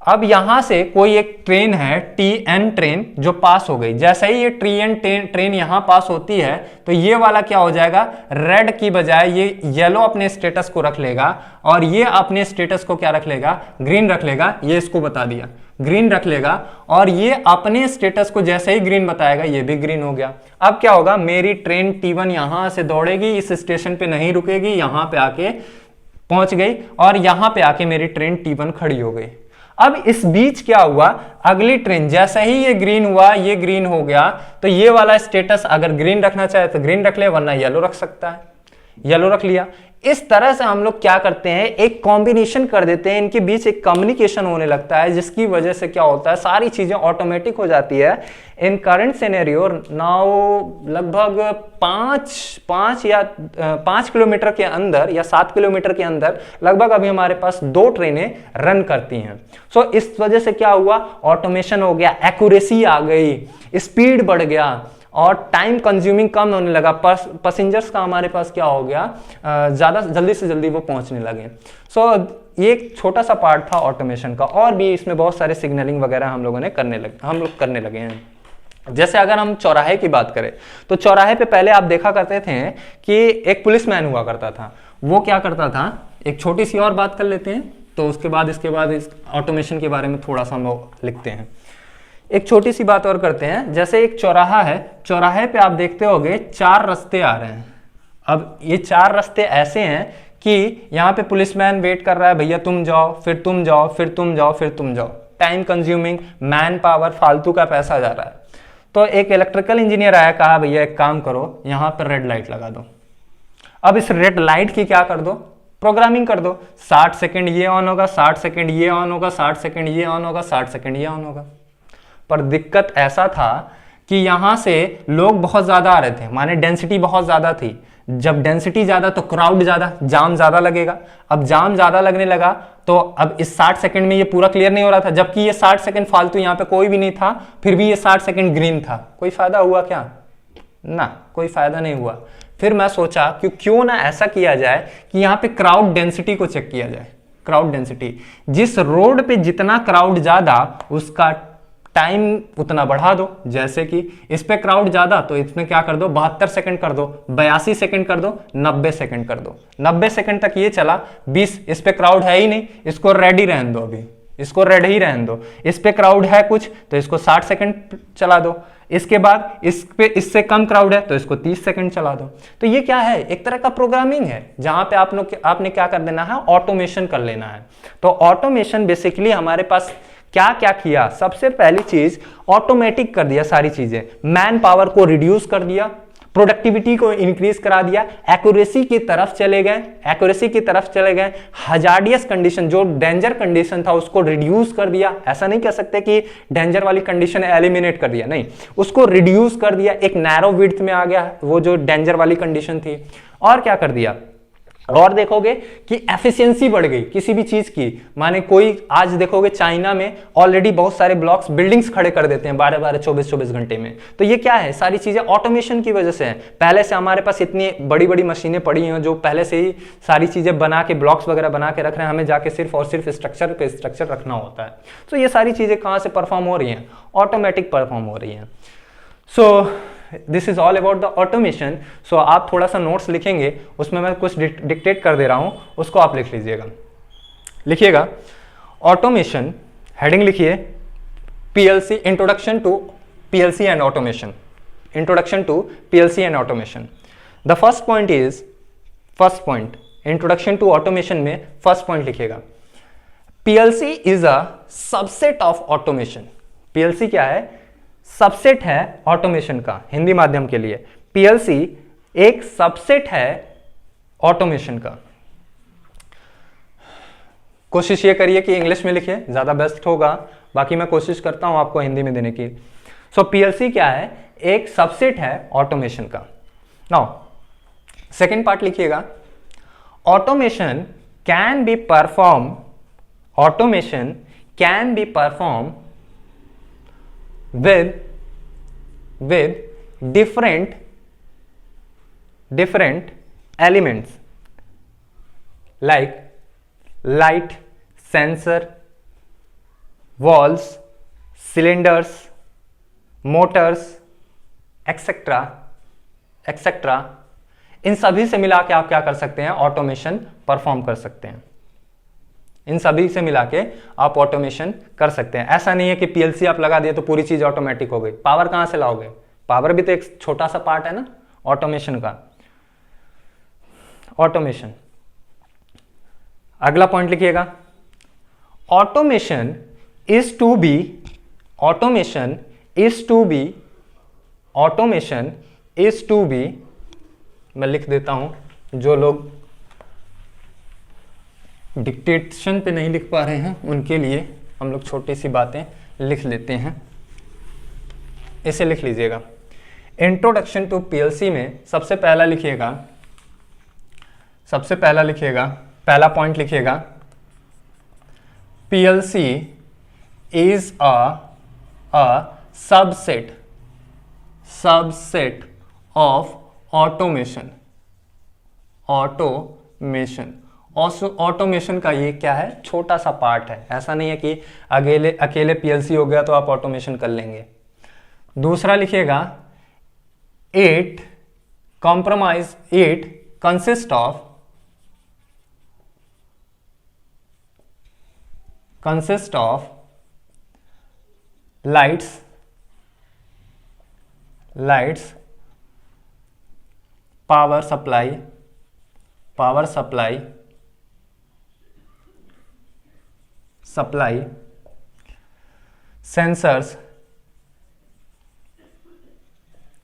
अब यहां से कोई एक ट्रेन है TN ट्रेन जो पास हो गई, जैसे ही ये TN ट्रेन यहां पास होती है तो ये वाला क्या हो जाएगा, रेड की बजाय ये येलो अपने स्टेटस को रख लेगा और ये अपने स्टेटस को क्या रख लेगा, ग्रीन रख लेगा। ये इसको बता दिया, ग्रीन रख लेगा, और ये अपने स्टेटस को जैसे ही ग्रीन बताएगा ये भी ग्रीन हो गया। अब क्या होगा, मेरी ट्रेन T1 यहां से दौड़ेगी, इस स्टेशन पे नहीं रुकेगी, यहां पे आके पहुंच गई और यहां पे आके मेरी ट्रेन T1 खड़ी हो गई। अब इस बीच क्या हुआ, अगली ट्रेन जैसे ही ये ग्रीन हुआ, ये ग्रीन हो गया, तो ये वाला स्टेटस अगर ग्रीन रखना चाहे तो ग्रीन रख ले, वरना येलो रख सकता है, येलो रख लिया। इस तरह से हम लोग क्या करते हैं, एक कॉम्बिनेशन कर देते हैं, इनके बीच एक कम्युनिकेशन होने लगता है, जिसकी वजह से क्या होता है, सारी चीजें ऑटोमेटिक हो जाती है। इन करंट सिनेरियो नाउ लगभग 5 किलोमीटर के अंदर या 7 किलोमीटर के अंदर लगभग अभी हमारे पास 2 ट्रेनें रन करती हैं। सो इस वजह से क्या हुआ, ऑटोमेशन हो गया, एक्यूरेसी आ गई, स्पीड बढ़ गया और टाइम कंज्यूमिंग कम होने लगा। पैसेंजर्स का हमारे पास क्या हो गया, ज्यादा जल्दी से जल्दी वो पहुंचने लगे। सो ये एक छोटा सा पार्ट था ऑटोमेशन का, और भी इसमें बहुत सारे सिग्नलिंग वगैरह हम लोग करने लगे हैं। जैसे अगर हम चौराहे की बात करें तो चौराहे पे पहले आप देखा करते थे कि एक पुलिसमैन हुआ करता था, वो क्या करता था, एक छोटी सी और बात कर लेते हैं तो इसके बाद इस ऑटोमेशन के बारे में थोड़ा सा हम लोग लिखते हैं। एक छोटी सी बात और करते हैं, जैसे एक चौराहा है, चौराहे पे आप देखते होंगे 4 रास्ते आ रहे हैं। अब ये 4 रास्ते ऐसे हैं कि यहाँ पे पुलिसमैन वेट कर रहा है, भैया तुम जाओ, फिर तुम जाओ, फिर तुम जाओ, फिर तुम जाओ, टाइम कंज्यूमिंग, मैन पावर, फालतू का पैसा जा रहा है। तो एक इलेक्ट्रिकल इंजीनियर आया, कहा भैया एक काम करो, यहाँ पर रेड लाइट लगा दो। अब इस रेड लाइट की क्या कर दो, प्रोग्रामिंग कर दो, 60 सेकंड ये ऑन होगा, 60 सेकंड ये ऑन होगा, 60 सेकंड ये ऑन होगा, 60 सेकंड ये ऑन होगा। पर दिक्कत ऐसा था कि यहां से लोग बहुत ज्यादा आ रहे थे, माने डेंसिटी बहुत ज्यादा थी। जब डेंसिटी ज्यादा तो क्राउड ज्यादा, जाम ज्यादा लगेगा। अब जाम ज्यादा लगने लगा तो अब इस 60 सेकंड में ये पूरा क्लियर नहीं हो रहा था, जबकि ये 60 सेकंड फालतू यहाँ पे कोई भी नहीं था, फिर भी ये 60 सेकंड ग्रीन था। कोई फायदा हुआ क्या? ना, कोई फायदा नहीं हुआ। फिर मैं सोचा कि क्यों ना ऐसा किया जाए कि यहाँ पे क्राउड डेंसिटी को चेक किया जाए। क्राउड डेंसिटी, जिस रोड पे जितना क्राउड ज्यादा उसका टाइम उतना बढ़ा दो। जैसे कि इस पे क्राउड ज्यादा तो इसमें क्या कर दो, 72 सेकंड कर दो, 82 सेकंड कर दो, 90 सेकंड कर दो। 90 सेकंड तक ये चला, 20 इस पे क्राउड है ही नहीं, इसको रेडी रहने दो। अभी इसको रेड ही रहने दो। इस पे क्राउड है कुछ तो इसको 60 सेकंड चला दो, इसके बाद इस पे इससे कम क्राउड है तो इसको 30 सेकंड चला दो। तो ये क्या है, एक तरह का प्रोग्रामिंग है जहां पे आपने क्या कर देना है, ऑटोमेशन कर लेना है। तो ऑटोमेशन बेसिकली हमारे पास क्या क्या किया, सबसे पहली चीज ऑटोमेटिक कर दिया सारी चीजें, मैन पावर को रिड्यूस कर दिया, प्रोडक्टिविटी को इंक्रीज करा दिया, एक्यूरेसी की तरफ चले गए, हजार्डियस कंडीशन जो डेंजर कंडीशन था उसको रिड्यूस कर दिया। ऐसा नहीं कह सकते कि डेंजर वाली कंडीशन एलिमिनेट कर दिया, नहीं, उसको रिड्यूस कर दिया, एक नैरो विड्थ में आ गया वो जो डेंजर वाली कंडीशन थी। और क्या कर दिया, और देखोगे कि एफिशिएंसी बढ़ गई किसी भी चीज की। माने कोई आज देखोगे चाइना में ऑलरेडी बहुत सारे ब्लॉक्स बिल्डिंग्स खड़े कर देते हैं 12-12 24-24 घंटे में। तो ये क्या है, सारी चीजें ऑटोमेशन की वजह से है। पहले से हमारे पास इतनी बड़ी बड़ी मशीनें पड़ी हैं जो पहले से ही सारी चीजें बना के ब्लॉक्स वगैरह बना के रख रहे हैं, हमें जाके सिर्फ और सिर्फ स्ट्रक्चर पे स्ट्रक्चर रखना होता है। तो ये सारी चीजें कहाँ से परफॉर्म हो रही हैं, ऑटोमेटिक परफॉर्म हो रही हैं। So this is all about the automation. So आप थोड़ा सा नोट्स लिखेंगे, उसमें मैं कुछ डिक्टेट कर दे रहा हूं, उसको आप लिख लीजिएगा। लिखिएगा ऑटोमेशन, हेडिंग लिखिए PLC, introduction to PLC and automation, introduction to PLC and automation. The first point is, first point introduction to automation में फर्स्ट पॉइंट लिखिएगा, PLC is a subset of automation. PLC क्या है, सबसेट है ऑटोमेशन का, हिंदी माध्यम के लिए पीएलसी एक सबसेट है ऑटोमेशन का। कोशिश ये करिए कि इंग्लिश में लिखिए, ज्यादा बेस्ट होगा, बाकी मैं कोशिश करता हूं आपको हिंदी में देने की। सो पीएलसी क्या है, एक सबसेट है ऑटोमेशन का। नाउ सेकेंड पार्ट लिखिएगा, automation can be perform, automation can be perform with different elements like light, sensor, walls, cylinders, motors, etc. इन सभी से मिला के आप क्या कर सकते हैं, ऑटोमेशन परफॉर्म कर सकते हैं। इन सभी से मिला के आप ऑटोमेशन कर सकते हैं। ऐसा नहीं है कि पीएलसी आप लगा दिए तो पूरी चीज ऑटोमेटिक हो गई। पावर कहां से लाओगे, पावर भी तो एक छोटा सा पार्ट है ना ऑटोमेशन का। ऑटोमेशन, अगला पॉइंट लिखिएगा, automation is to be, automation is to be, automation is to be, मैं लिख देता हूं, जो लोग डिक्टेशन पे नहीं लिख पा रहे हैं उनके लिए हम लोग छोटी सी बातें लिख लेते हैं। इसे लिख लीजिएगा, इंट्रोडक्शन टू पीएलसी में सबसे पहला लिखिएगा, पहला पॉइंट लिखिएगा, PLC is a subset of automation. Automation का ये क्या है, छोटा सा पार्ट है। ऐसा नहीं है कि अकेले पीएलसी हो गया तो आप ऑटोमेशन कर लेंगे। दूसरा लिखिएगा, it consist of lights, power supply,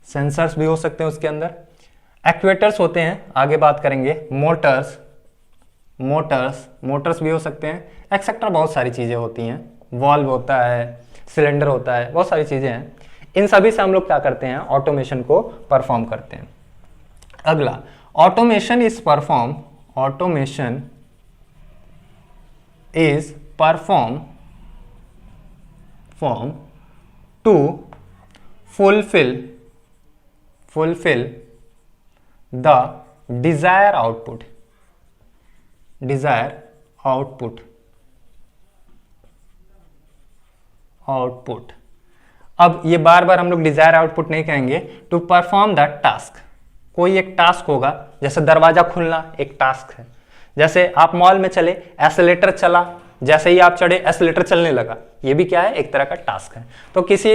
sensors भी हो सकते हैं उसके अंदर, एक्चुएटर्स होते हैं, आगे बात करेंगे, मोटर्स भी हो सकते हैं, एक्सेट्रा बहुत सारी चीजें होती हैं, वॉल्व होता है, सिलेंडर होता है, बहुत सारी चीजें हैं। इन सभी से हम लोग क्या करते हैं, ऑटोमेशन को परफॉर्म करते हैं। अगला, automation is perform to fulfill the desired output। अब ये बार बार हम लोग डिजायर आउटपुट नहीं कहेंगे, टू परफॉर्म द टास्क। कोई एक टास्क होगा, जैसे दरवाजा खुलना एक टास्क है। जैसे आप मॉल में चले, एस्केलेटर चला, जैसे ही आप चढ़े एस्केलेटर चलने लगा, ये भी क्या है, एक तरह का टास्क है। तो किसी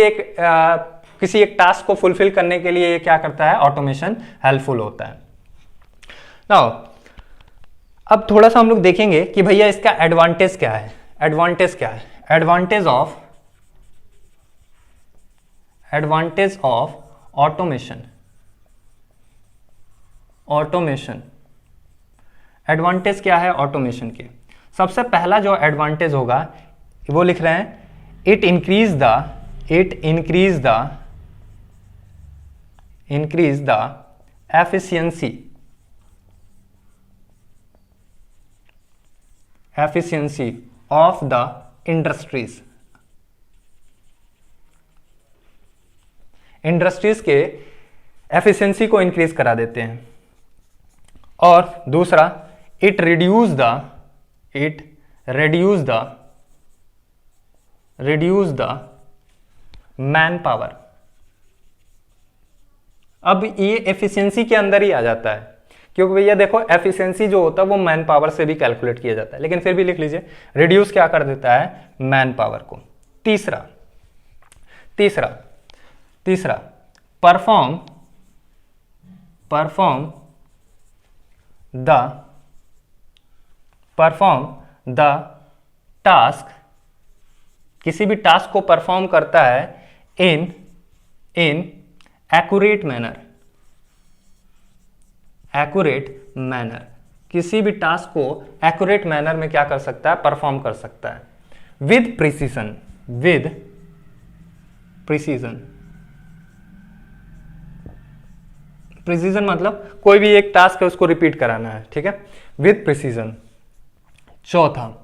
एक टास्क को फुलफिल करने के लिए ये क्या करता है, ऑटोमेशन हेल्पफुल होता है। नाउ अब थोड़ा सा हम लोग देखेंगे कि भैया इसका एडवांटेज क्या है। एडवांटेज क्या है? Advantage of automation. एडवांटेज क्या है ऑटोमेशन के? सबसे पहला जो एडवांटेज होगा वो लिख रहे हैं, it increase the efficiency of the industries के एफिशिएंसी को इंक्रीज करा देते हैं। और दूसरा, it reduce the man power. अब ये एफिशिएंसी के अंदर ही आ जाता है, क्योंकि भैया देखो एफिशिएंसी जो होता है वो मैन पावर से भी कैलकुलेट किया जाता है, लेकिन फिर भी लिख लीजिए, रिड्यूस क्या कर देता है, मैन पावर को। तीसरा परफॉर्म द टास्क, किसी भी टास्क को परफॉर्म करता है इन एक्यूरेट मैनर, किसी भी टास्क को एक्यूरेट मैनर में क्या कर सकता है, परफॉर्म कर सकता है। विद प्रिसीजन मतलब कोई भी एक टास्क है उसको रिपीट कराना है, ठीक है, विद प्रिसीजन। चौथा,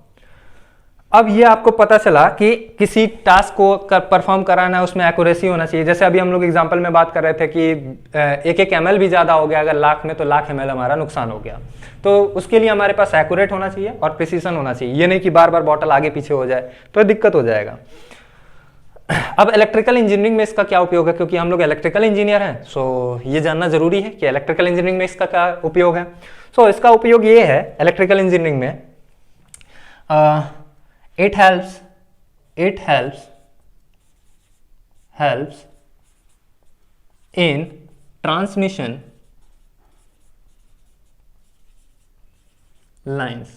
अब ये आपको पता चला कि किसी टास्क को परफॉर्म कराना है, उसमें एक्यूरेसी होना चाहिए। जैसे अभी हम लोग एग्जांपल में बात कर रहे थे कि 1 ml भी ज्यादा हो गया अगर लाख में, तो लाख ml हमारा नुकसान हो गया। तो उसके लिए हमारे पास एक्यूरेट होना चाहिए और प्रिसीजन होना चाहिए। ये नहीं कि बार बार बॉटल आगे पीछे हो जाए तो दिक्कत हो जाएगा। अब इलेक्ट्रिकल इंजीनियरिंग में इसका क्या उपयोग है, क्योंकि हम लोग इलेक्ट्रिकल इंजीनियर हैं, सो ये जानना जरूरी है कि इलेक्ट्रिकल इंजीनियरिंग में इसका क्या उपयोग है। सो इसका उपयोग ये है इलेक्ट्रिकल इंजीनियरिंग में, it helps in transmission lines।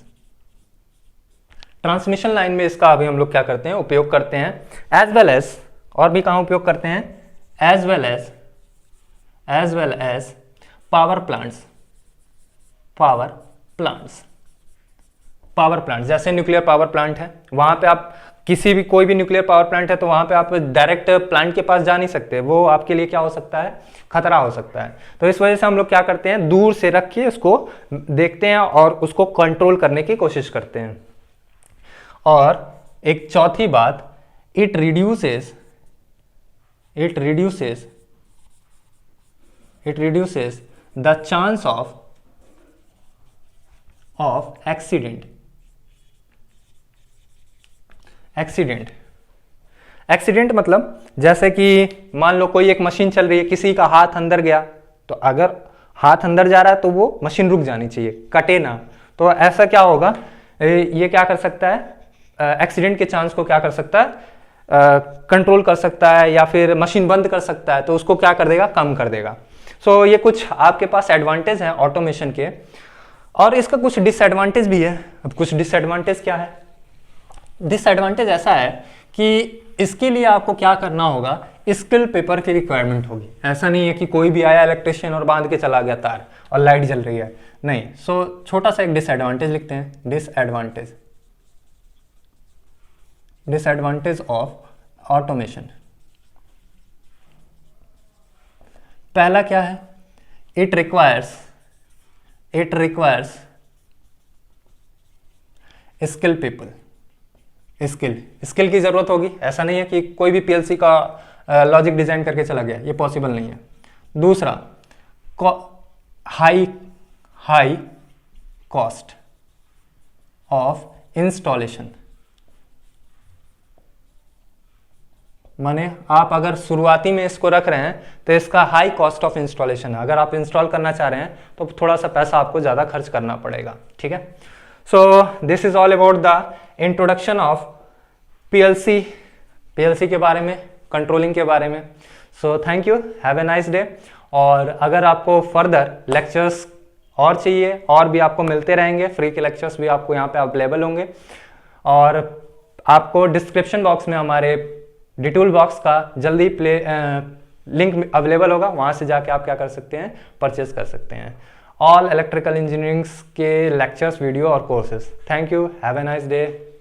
Transmission line में इसका अभी हम लोग क्या करते हैं, उपयोग करते हैं, एज वेल एज, और भी कहां उपयोग करते हैं, as well as power plants. जैसे न्यूक्लियर पावर प्लांट है, वहां पे आप कोई भी न्यूक्लियर पावर प्लांट है तो वहां पे आप डायरेक्ट प्लांट के पास जा नहीं सकते, वो आपके लिए क्या हो सकता है, खतरा हो सकता है। तो इस वजह से हम लोग क्या करते हैं, दूर से रख के उसको देखते हैं और उसको कंट्रोल करने की कोशिश करते हैं। और एक चौथी बात, it reduces the chance of accident मतलब जैसे कि मान लो कोई एक मशीन चल रही है, किसी का हाथ अंदर गया, तो अगर हाथ अंदर जा रहा है तो वो मशीन रुक जानी चाहिए, कटे ना। तो ऐसा क्या होगा, ये क्या कर सकता है, एक्सीडेंट के चांस को क्या कर सकता है, कंट्रोल कर सकता है, या फिर मशीन बंद कर सकता है, तो उसको क्या कर देगा, कम कर देगा। सो ये कुछ आपके पास एडवांटेज हैं ऑटोमेशन के, और इसका कुछ डिसएडवांटेज भी है। अब कुछ डिसएडवांटेज क्या है, डिसएडवांटेज ऐसा है कि इसके लिए आपको क्या करना होगा, स्किल पेपर की रिक्वायरमेंट होगी। ऐसा नहीं है कि कोई भी आया इलेक्ट्रिशियन और बांध के चला गया तार और लाइट जल रही है, नहीं। सो छोटा सा एक डिसएडवांटेज लिखते हैं, डिसएडवांटेज ऑफ ऑटोमेशन। पहला क्या है, it requires skill people. Skill की जरूरत होगी, ऐसा नहीं है कि कोई भी पीएलसी का लॉजिक डिजाइन करके चला गया, ये पॉसिबल नहीं है। दूसरा, हाई कॉस्ट ऑफ इंस्टॉलेशन, माने आप अगर शुरुआती में इसको रख रहे हैं तो इसका हाई कॉस्ट ऑफ इंस्टॉलेशन है। अगर आप इंस्टॉल करना चाह रहे हैं तो थोड़ा सा पैसा आपको ज़्यादा खर्च करना पड़ेगा, ठीक है। सो this is all about the introduction of PLC के बारे में, कंट्रोलिंग के बारे में। So thank you, have a nice day. और अगर आपको फर्दर लेक्चर्स और चाहिए, और भी आपको मिलते रहेंगे, फ्री के लेक्चर्स भी आपको यहाँ पे अवेलेबल होंगे। और आपको डिस्क्रिप्शन बॉक्स में हमारे डिटूल बॉक्स का जल्दी लिंक अवेलेबल होगा, वहाँ से जाके आप क्या कर सकते हैं, परचेज कर सकते हैं ऑल इलेक्ट्रिकल इंजीनियरिंग के लेक्चर्स, वीडियो और courses. Thank you, have a nice day.